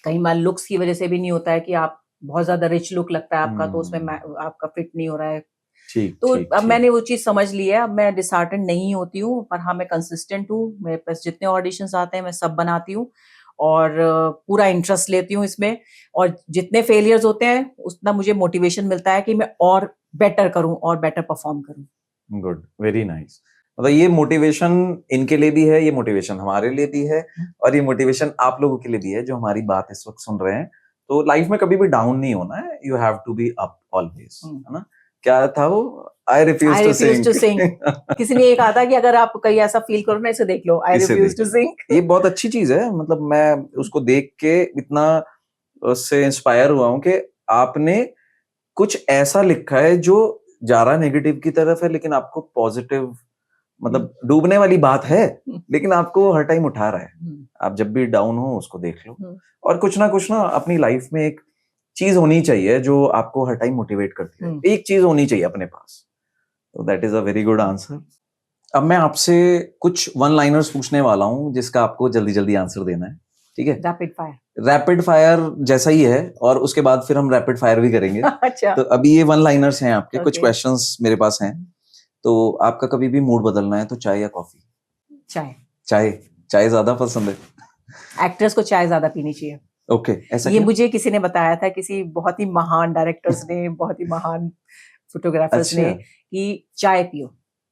कई बार लुक्स की वजह से भी नहीं होता है कि आप बहुत ज्यादा रिच लुक लगता है आपका, तो उसमें आपका फिट नहीं हो रहा है। ठीक तो ठीक अब ठीक। मैंने वो चीज समझ ली है, अब मैं डिसहार्टेंड नहीं होती हूँ, पर हाँ मैं कंसिस्टेंट हूँ, मेरे पास जितने ऑडिशंस आते हैं मैं सब बनाती हूँ, और पूरा इंटरेस्ट लेती हूँ इसमें। और जितने फेलियर्स होते हैं उतना मुझे मोटिवेशन मिलता है कि मैं और बेटर करूँ और बेटर परफॉर्म करूँ। Good, very nice. मतलब ये मोटिवेशन इनके लिए भी है, ये मोटिवेशन हमारे लिए भी है, और ये मोटिवेशन आप लोगों के लिए भी है जो हमारी बात इस वक्त सुन रहे हैं। तो लाइफ में कभी भी डाउन नहीं होना है, you have to be up always, है ना? क्या था वो? I refuse to sing. किसी ने ये कहा था कि अगर आप कहीं ऐसा फील करो ना, इसे देख लो, आई इसे रिफ्यूज टू देख, सिंक। ये बहुत अच्छी चीज है। मतलब मैं उसको देख के इतना उससे इंस्पायर हुआ हूं कि आपने कुछ ऐसा लिखा है जो जा रहा नेगेटिव की तरफ है, लेकिन आपको पॉजिटिव, मतलब डूबने वाली बात है, लेकिन आपको हर टाइम उठा रहा है। आप जब भी डाउन हो उसको देख लो, और कुछ ना अपनी लाइफ में एक चीज होनी चाहिए जो आपको हर टाइम मोटिवेट करती है। एक चीज होनी चाहिए अपने पास। तो that is a very good answer. अब मैं आपसे कुछ वन लाइनर्स पूछने वाला हूं जिसका आपको जल्दी जल्दी आंसर देना है, ठीक है? रैपिड फायर जैसा ही है, और उसके बाद फिर हम रैपिड फायर भी करेंगे। अच्छा। तो अभी ये वन लाइनर्स हैं आपके, कुछ Okay. क्वेश्चंस मेरे पास हैं। तो आपका कभी भी मूड बदलना है तो चाय या कॉफी? चाय। चाय। चाय ज्यादा पसंद है? एक्टर्स को चाय ज्यादा पीनी चाहिए। ओके, ऐसा ये क्यों? मुझे किसी ने बताया था, किसी बहुत ही महान डायरेक्टर्स ने, बहुत ही महान फोटोग्राफर्स ने, अच्छा। कि चाय पियो,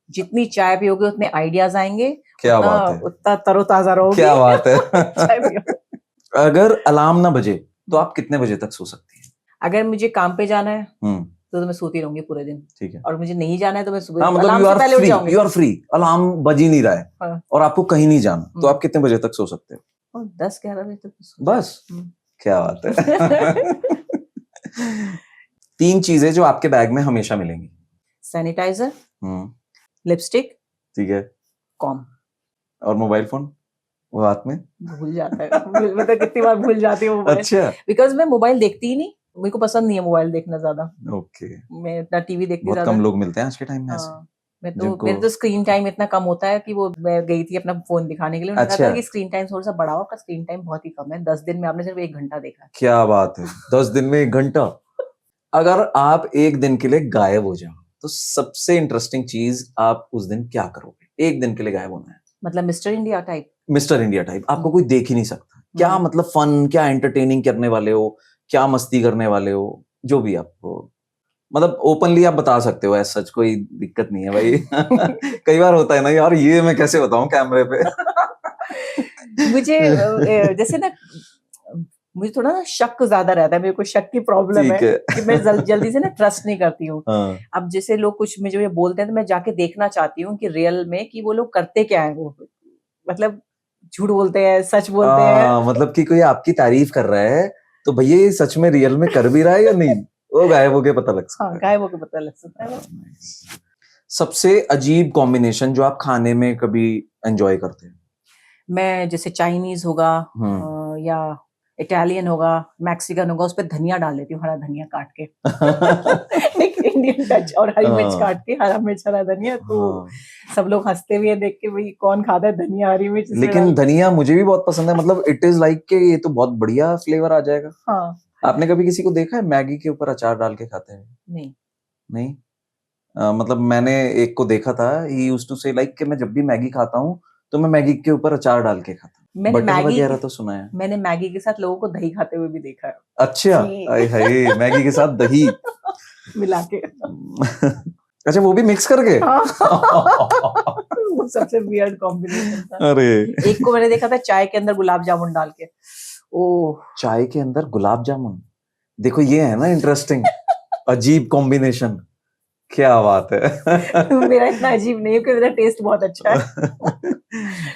जितनी चाय पियोगे उतने आइडियाज आएंगे, क्या उतना बात है, उतना तरोताजा रहोगे। क्या बात है। चाय पियो। अगर अलार्म ना बजे तो आप कितने बजे तक सो सकती हैं? अगर मुझे काम पे जाना है हम्म, तो मैं सोती रहूंगी पूरे दिन, ठीक है। और मुझे नहीं जाना है तो मैं सुबह हाँ, मतलब अलार्म यू से आर पहले उठ फ्री, जाऊंगी। यू आर फ्री, अलार्म बज ही नहीं रहा है, हाँ। और आपको कहीं नहीं जाना, तो आप कितने बजे तक सो सकते हो? और 10-11 बजे तक तो सो बस? हम्म। क्या बात है। 3 चीजें जो आपके बैग में हमेशा मिलेंगी। सैनिटाइजर, हम्म, लिपस्टिक, ठीक है। कॉम। और मोबाइल फोन वो हाथ में? भूल जाता है मतलब कितनी बार भूल जाती हूँ मोबाइल, अच्छा, बिकॉज मैं मोबाइल देखती ही नहीं, मेरे को पसंद नहीं है मोबाइल देखना ज्यादा। ओके। मैं इतना टीवी देखती बहुत ज्यादा। कम लोग मिलते हैं आज के टाइम में ऐसे हाँ, मेरे जिनको। तो स्क्रीन टाइम इतना कम होता है कि वो मैं गई थी अपना फोन दिखाने के लिए, उन्होंने कहा अच्छा, था कि स्क्रीन टाइम थोड़ा सा बढ़ाओ, आपका स्क्रीन टाइम बहुत ही कम है, 10 दिन में आपने सिर्फ 1 घंटा देखा है। क्या बात है, 10 दिन में 1 घंटा? अगर आप एक दिन के लिए गायब हो जाओ तो सबसे इंटरेस्टिंग चीज आप उस दिन क्या करोगे? एक दिन के लिए गायब होना है, मतलब mister India type. Mister India type, आपको कोई देख ही नहीं सकता, क्या हम्म। मतलब फन, क्या एंटरटेनिंग करने वाले हो, क्या मस्ती करने वाले हो, जो भी आपको मतलब ओपनली आप बता सकते हो, ऐसा सच कोई दिक्कत नहीं है भाई। कई बार होता है ना यार, ये मैं कैसे बताऊं कैमरे पे। मुझे जैसे ना, मुझे थोड़ा ना शक ज्यादा रहता है, मेरे को शक की प्रॉब्लम है ठीक है। कि मैं जल्दी से ना ट्रस्ट नहीं करती हूँ। हाँ, अब जैसे लोग कुछ मुझे ये बोलते हैं तो मैं जाके देखना चाहती हूँ कि रियल में कि वो लोग करते क्या है, वो मतलब झूठ बोलते हैं, सच बोलते हैं। मतलब कि कोई आपकी तारीफ कर रहा है तो भैया ये सच में रियल में कर भी रहा है या नहीं, वो गायब होके पता लग हाँ, सकता है। गायब होके पता लग सकता है। nice। सबसे अजीब कॉम्बिनेशन जो आप खाने में कभी एंजॉय करते हैं? मैं जैसे चाइनीज होगा हम्म। या इटालियन होगा, मैक्सिकन होगा, उस पर धनिया डाल देती हूँ, हरा धनिया काट के। एक इंडियन टच, और हरी मिर्च हाँ, काट के, हरा मिर्च हरा धनिया, तो हाँ। सब लोग हंसते भी है देख के, भाई कौन खाता है धनिया हरी मिर्च इसमें लेकिन डाल के। धनिया मुझे भी बहुत पसंद है, मतलब इट इज लाइक कि ये तो बहुत बढ़िया फ्लेवर आ जाएगा। हाँ। आपने कभी किसी को देखा है मैगी के ऊपर अचार डाल के खाते हैं? नहीं। नहीं। मतलब मैंने एक को देखा था, ही यूज्ड टू से लाइक कि मैं जब भी मैगी खाता हूँ तो मैं मैगी के ऊपर अचार डाल के खाता हूँ। मैंने बटर मैगी वगैरह तो सुना है। मैंने मैगी के साथ लोगों को दही खाते हुए भी देखा है। अच्छा, छी। आय हाय, मैगी के साथ दही। मिला के। अच्छा, वो भी मिक्स करके? हाँ। वो सबसे वियर्ड कॉम्बिनेशन था। अरे, एक को मैंने देखा था चाय के अंदर गुलाब जामुन डाल के। ओह। चाय के अंदर गुलाब जामुन, देखो ये है ना इंटरेस्टिंग, अजीब कॉम्बिनेशन, क्या बात है। मेरा इतना अजीब नहीं है क्योंकि मेरा टेस्ट बहुत अच्छा है।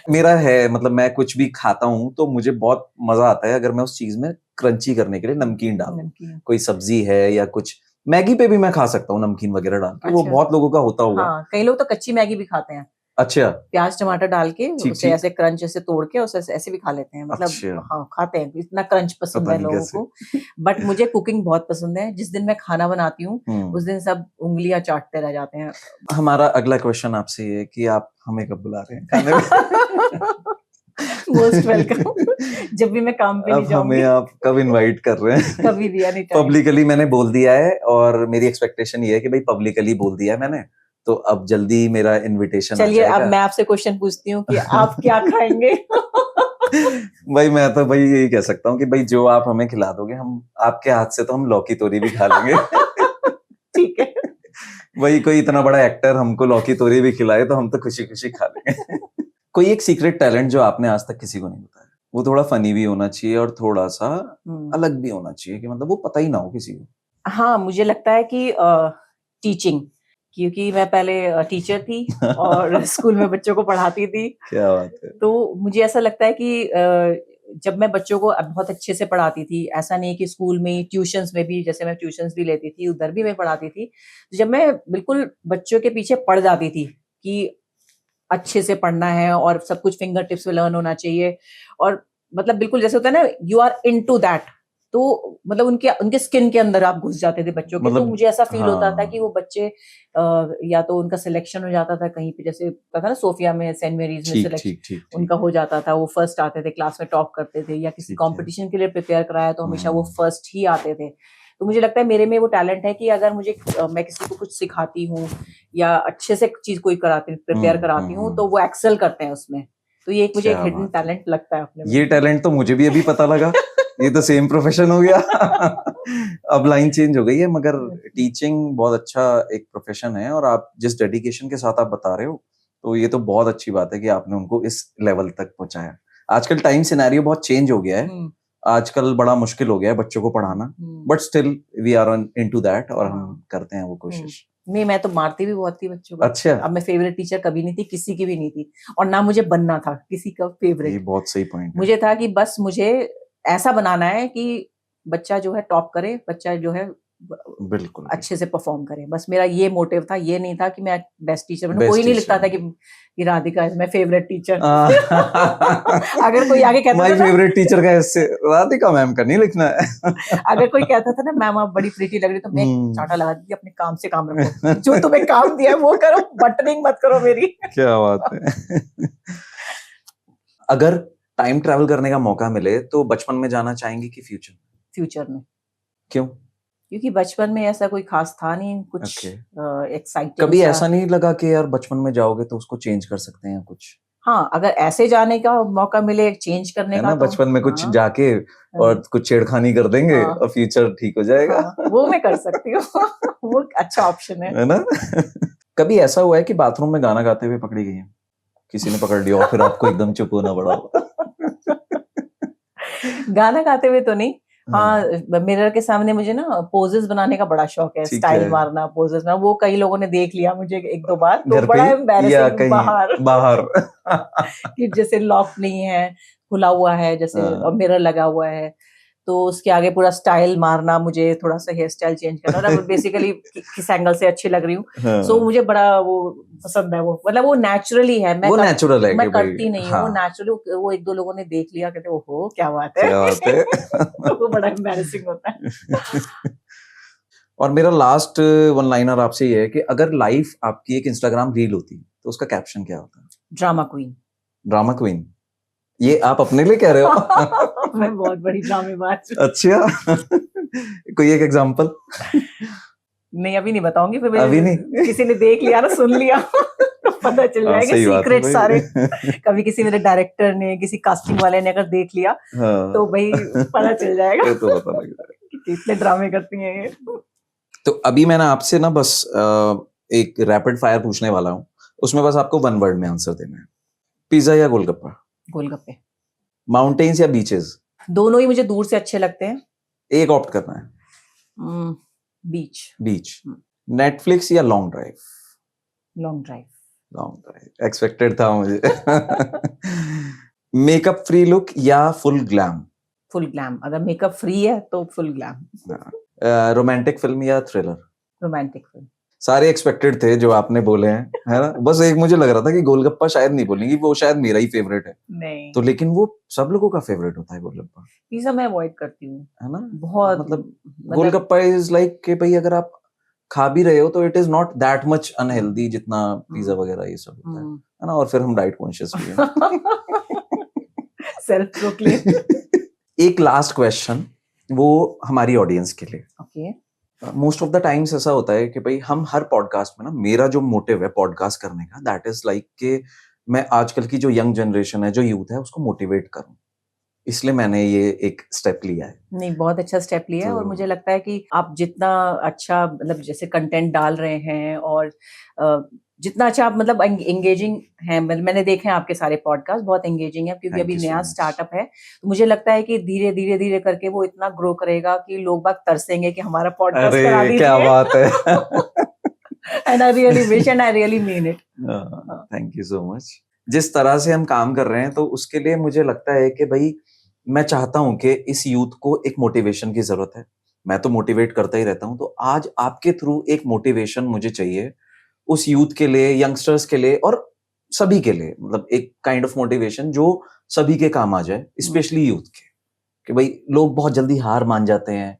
मेरा है, मतलब मैं कुछ भी खाता हूँ तो मुझे बहुत मजा आता है अगर मैं उस चीज में क्रंची करने के लिए नमकीन डाल दूं। नमकीन। कोई सब्जी है या कुछ, मैगी पे भी मैं खा सकता हूँ नमकीन वगैरह डाल के, वो अच्छा। बहुत लोगों का होता होगा। हाँ, कई लोग तो कच्ची मैगी भी खाते हैं, अच्छा, प्याज टमाटर डाल के ठीक उसे ठीक। ऐसे क्रंच ऐसे तोड़ के उसे ऐसे भी खा लेते हैं, मतलब अच्छा, हाँ खाते हैं, इतना क्रंच पसंद पता है नहीं लोगों कैसे। को। बट मुझे कुकिंग बहुत पसंद है, जिस दिन मैं खाना बनाती हूँ उस दिन सब उंगलियां चाटते रह जाते हैं। हमारा अगला क्वेश्चन आपसे ये है कि आप हमें कब बुला रहे हैं खाने में? Most welcome. जब भी मैं काम पे नहीं अब हमें जाऊंगी। आप कब इनवाइट कर रहे हैं? कभी भी, एनी टाइम। पब्लिकली मैंने बोल दिया है और मेरी एक्सपेक्टेशन ये है कि भाई पब्लिकली बोल दिया है मैंने, तो अब जल्दी मेरा इनविटेशन आ चलिए अब जाएगा। मैं आपसे क्वेश्चन पूछती हूँ कि आप क्या खाएंगे? भाई मैं तो भाई यही कह सकता हूँ कि भाई जो आप हमें खिला दोगे, हम आपके हाथ से तो हम लौकी तोरी भी खा लेंगे। ठीक है। वही कोई इतना बड़ा एक्टर हमको लौकी तोरी भी खिलाए तो हम तो खुशी खुशी खा लेंगे। कोई एक सीक्रेट टैलेंट जो आपने आज तक किसी को नहीं बताया, वो थोड़ा फनी भी होना चाहिए और थोड़ा सा अलग भी होना चाहिए कि मतलब वो पता ही ना हो किसी को। हाँ, मुझे लगता है कि टीचिंग, क्योंकि मैं पहले टीचर थी और स्कूल में बच्चों को पढ़ाती थी। क्या बात है। तो मुझे ऐसा लगता है कि जब मैं बच्चों को बहुत अच्छे से पढ़ाती थी, ऐसा नहीं कि स्कूल में, ट्यूशंस में भी, जैसे मैं ट्यूशंस भी लेती थी उधर भी मैं पढ़ाती थी, तो जब मैं बिल्कुल बच्चों के पीछे पड़ जाती थी कि अच्छे से पढ़ना है और सब कुछ फिंगर टिप्स में लर्न होना चाहिए, और मतलब बिल्कुल जैसे होता है ना, यू आर इनटू दैट, तो मतलब उनके उनके स्किन के अंदर आप घुस जाते थे बच्चों के, तो मतलब मुझे ऐसा फील होता था कि हाँ, वो बच्चे या तो उनका सिलेक्शन हो जाता था कहीं पे, जैसे होता था ना सोफिया में, सेंट मेरीज में ठीक सिलेक्शन ठीक ठीक ठीक। उनका हो जाता था, वो फर्स्ट आते थे, क्लास में टॉप करते थे, या किसी ठीक है। कंपटीशन के लिए प्रिपेयर कराया तो हमेशा वो हम्म, फर्स्ट ही आते थे। तो मुझे लगता है मेरे में वो टैलेंट है कि अगर मुझे मैं किसी को कुछ सिखाती हूँ या अच्छे से चीज कोई कराती प्रिपेयर कराती हूँ तो वो एक्सेल करते हैं उसमें, तो ये एक मुझे एक क्या हिडन बात है। टैलेंट लगता है अपने में। ये टैलेंट तो मुझे भी अभी पता लगा, ये तो सेम प्रोफेशन हो गया। अब लाइन चेंज हो गई है, मगर टीचिंग बहुत अच्छा एक प्रोफेशन है और आप जिस डेडिकेशन के साथ आप बता रहे हो, तो ये तो बहुत अच्छी बात है कि आपने उनको इस लेवल तक पहुंचाया। आजकल टाइम सिनेरियो बहुत चेंज हो गया है, आजकल बड़ा मुश्किल हो गया है बच्चों को पढ़ाना, but still we are into that और हम करते हैं वो कोशिश। नहीं, मैं तो मारती भी बहुत थी बच्चों को। अच्छा, अब मैं फेवरेट टीचर कभी नहीं थी, किसी की भी नहीं थी, और ना मुझे बनना था किसी का ये फेवरेट। बहुत सही पॉइंट है। मुझे था कि बस मुझे ऐसा बनाना है कि बच्चा जो है टॉप करे, बच्चा जो है बिल्कुल अच्छे से परफॉर्म करें। बस मेरा ये मोटिव था, ये नहीं था कि मैं बेस्ट टीचर बनूं। Best कोई नहीं teacher. लिखता था कि Radhika is my favourite teacher. अगर कोई आगे कहता माय था ना, फेवरेट टीचर का ऐसे राधिका मैम का नहीं लिखना है। अगर कोई कहता था ना मैम आप बड़ी प्रीटी लग रही, तो मैं चाटा लगा दी, अपने काम से काम रखो, जो तुम्हें काम दिया है वो करो, बटनिंग मत करो मेरी। क्या बात है। अगर टाइम ट्रैवल करने का मौका मिले तो बचपन में जाना चाहेंगे कि फ्यूचर में? फ्यूचर में, क्यों? क्योंकि बचपन में ऐसा कोई खास था नहीं कुछ एक्साइटिंग कभी सा। ऐसा नहीं लगा कि यार बचपन में जाओगे तो उसको चेंज कर सकते हैं कुछ? हाँ, अगर ऐसे जाने का मौका मिले चेंज करने है का ना, तो बचपन में कुछ हाँ, जाके और कुछ छेड़खानी कर देंगे हाँ, और फ्यूचर ठीक हो जाएगा। हाँ, वो मैं कर सकती हूँ। वो अच्छा ऑप्शन है। है ना? कभी ऐसा हुआ है कि बाथरूम में गाना गाते हुए पकड़ी गई हैं? किसी ने पकड़ लिया और फिर आपको एकदम चुप होना पड़ा हो? गाना गाते हुए तो नहीं। हाँ, हाँ, मिरर के सामने मुझे ना पोजेस बनाने का बड़ा शौक है, ठीक स्टाइल है। मारना, पोजेस ना, वो कई लोगों ने देख लिया मुझे एक दो बार, तो घर पे बड़ा या एम्बैरेसिंग कहीं बाहर। बाहर? कि जैसे लॉक नहीं है, खुला हुआ है जैसे, और हाँ। मिरर लगा हुआ है, तो उसके आगे पूरा स्टाइल मारना, मुझे थोड़ा सा हेयर स्टाइल चेंज करना, मतलब बेसिकली किस एंगल से अच्छी लग रही हूँ। सो हाँ, मुझे बड़ा वो पसंद है, वो मतलब वो नेचुरली है, वो नेचुरल है मैं कि भाई। करती नहीं हूँ, वो हाँ, नेचुरली, वो एक दो लोगों ने देख लिया, कहते ओहो क्या बात है। क्या बात है। वो बड़ा एम्बैरेसिंग होता है। और मेरा लास्ट वन लाइनर आपसे ये है कि अगर लाइफ आपकी एक इंस्टाग्राम रील होती तो उसका कैप्शन क्या होता? Drama queen. Drama queen? ये आप अपने लिए कह रहे हो? मैं बहुत बड़ी ड्रामेबाज। अच्छा। कोई एक एग्जांपल? नहीं अभी नहीं बताऊंगी, फिर अभी नहीं? किसी ने देख लिया ना, सुन लिया, तो पता चल हाँ, जाएगा सही बात है सीक्रेट भाई। सारे। कभी किसी मेरे डायरेक्टर ने, किसी कास्टिंग वाले ने अगर देख लिया, हाँ, तो भाई पता चल जाएगा फिर तो पता लग जाएगा। कि कितने ड्रामे करती हैं ये। तो अभी मैंने आपसे ना बस एक रैपिड फायर पूछने वाला हूँ, उसमें बस आपको वन वर्ड में आंसर देना है। पिज्जा या गोलगप्पा? गोलगप्पे। माउंटेन्स या बीचेस? दोनों ही मुझे दूर से अच्छे लगते हैं। एक ऑप्ट करना है। बीच। बीच। नेटफ्लिक्स या long drive? Long drive. Long drive, expected था मुझे। मेकअप फ्री लुक या फुल ग्लैम? फुल ग्लैम, अगर मेकअप फ्री है तो फुल ग्लैम। रोमांटिक फिल्म या थ्रिलर? Romantic film. सारे एक्सपेक्टेड थे जो आपने बोले हैं, है ना? बस एक मुझे लग रहा था कि गोलगप्पा शायद नहीं बोलेंगी, वो शायद मेरा ही फेवरेट है। नहीं, तो लेकिन वो सब लोगों का फेवरेट होता है गोलगप्पा, पिज्जा मैं अवॉइड करती हूँ है ना? बहुत, मतलब गोलगप्पा इज लाइक कि भाई अगर आप खा भी रहे हो तो it is not that much unhealthy जितना पिज्जा वगैरह ये सब होता है ना? और फिर हम डाइट कॉन्शियस भी हैं। Self proclaim. एक लास्ट क्वेश्चन, वो हमारी ऑडियंस के लिए। Okay. Most of the times ऐसा होता है कि भाई हम हर पॉडकास्ट में ना, मेरा जो मोटिव है पॉडकास्ट करने का, दैट इज लाइक कि मैं आजकल की जो यंग जनरेशन है, जो यूथ है, उसको मोटिवेट करूं, इसलिए मैंने ये एक स्टेप लिया है। नहीं, बहुत अच्छा स्टेप लिया है, और तो मुझे लगता है कि आप जितना अच्छा मतलब जैसे कंटेंट डाल रहे हैं, और जितना अच्छा आप मतलब एंगेजिंग हैं, मैंने देखे हैं आपके सारे पॉडकास्ट बहुत एंगेजिंग है, क्योंकि थैंक अभी यू सो नया मच। स्टार्टअप है, तो मुझे लगता है कि धीरे धीरे धीरे करके वो इतना ग्रो करेगा कि लोग बाग तरसेंगे कि हमारा पॉडकास्ट करा अरे दीजिए। क्या बात है। And I really wish and I really mean it. Thank you so much. जिस तरह से हम काम कर रहे हैं, तो उसके लिए मुझे लगता है कि भाई मैं चाहता हूं कि इस यूथ को एक मोटिवेशन की जरूरत है। मैं तो मोटिवेट करता ही रहता हूं, तो आज आपके थ्रू एक मोटिवेशन मुझे चाहिए उस यूथ के लिए, यंगस्टर्स के लिए, और सभी के लिए, मतलब एक काइंड ऑफ मोटिवेशन जो सभी के काम आ जाए, स्पेशली यूथ के। कि भाई लोग बहुत जल्दी हार मान जाते हैं,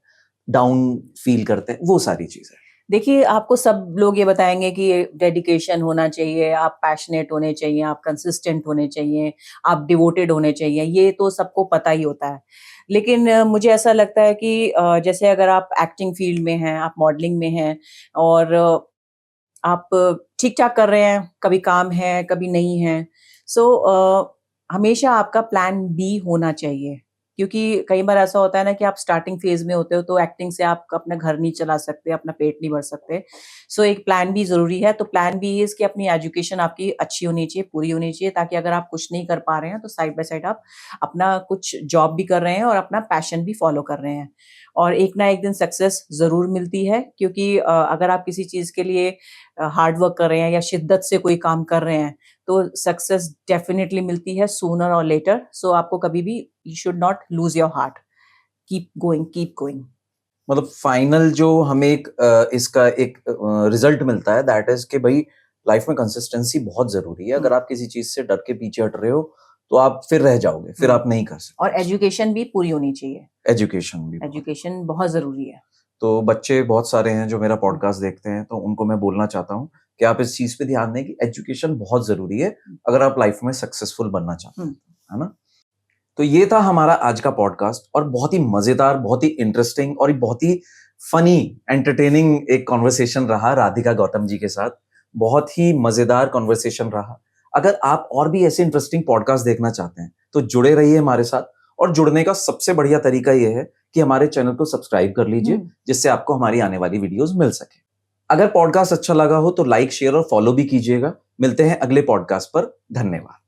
डाउन फील करते हैं, वो सारी चीजें। देखिए, आपको सब लोग ये बताएंगे कि डेडिकेशन होना चाहिए, आप पैशनेट होने चाहिए, आप कंसिस्टेंट होने चाहिए, आप डिवोटेड होने चाहिए, ये तो सबको पता ही होता है। लेकिन मुझे ऐसा लगता है कि जैसे अगर आप एक्टिंग फील्ड में हैं, आप मॉडलिंग में हैं, और आप ठीक-ठाक कर रहे हैं, कभी काम है, कभी नहीं है। सो हमेशा आपका प्लान बी होना चाहिए, क्योंकि कई बार ऐसा होता है ना कि आप स्टार्टिंग फेज़ में होते हो, तो एक्टिंग से आप अपना घर नहीं चला सकते, अपना पेट नहीं भर सकते। सो एक प्लान बी ज़रूरी है, तो प्लान बी इज़ कि अपनी एजुकेशन आपकी अच्छी होनी चाहिए, पूरी होनी चाहिए, ताकि अगर आप कुछ नहीं कर पा रहे हैं, तो साइड बाय साइड आप अपना कुछ जॉब भी कर रहे हैं और अपना पैशन भी फ़ॉलो कर रहे हैं। और एक ना एक दिन सक्सेस ज़रूर मिलती है, क्योंकि अगर आप किसी चीज़ के लिए हार्ड वर्क कर रहे हैं या शिद्दत से कोई काम कर रहे हैं, तो सक्सेस डेफिनिटली मिलती है सूनर और लेटर। सो आपको कभी भी, you should not lose your heart, keep going, keep going. मतलब फाइनल जो हमें इसका एक रिजल्ट मिलता है दैट इज कि भाई लाइफ में कंसिस्टेंसी बहुत जरूरी है। अगर आप किसी चीज से डर के पीछे हट रहे हो तो आप फिर रह जाओगे, फिर आप नहीं कर सकते। और एजुकेशन भी पूरी होनी चाहिए, एजुकेशन बहुत जरूरी है। तो बच्चे बहुत सारे हैं जो मेरा पॉडकास्ट देखते हैं, तो उनको मैं बोलना चाहता हूँ कि आप इस चीज पे ध्यान दें कि एजुकेशन बहुत जरूरी है अगर आप लाइफ में सक्सेसफुल बनना चाहते हैं, है ना। तो ये था हमारा आज का पॉडकास्ट, और बहुत ही मजेदार, बहुत ही इंटरेस्टिंग और बहुत ही फनी, एंटरटेनिंग एक कॉन्वर्सेशन रहा राधिका गौतम जी के साथ। बहुत ही मजेदार कॉन्वर्सेशन रहा। अगर आप और भी ऐसे इंटरेस्टिंग पॉडकास्ट देखना चाहते हैं तो जुड़े रहिए हमारे साथ, और जुड़ने का सबसे बढ़िया तरीका यह है कि हमारे चैनल को सब्सक्राइब कर लीजिए, जिससे आपको हमारी आने वाली वीडियोस मिल सके। अगर पॉडकास्ट अच्छा लगा हो तो लाइक, शेयर और फॉलो भी कीजिएगा। मिलते हैं अगले पॉडकास्ट पर। धन्यवाद।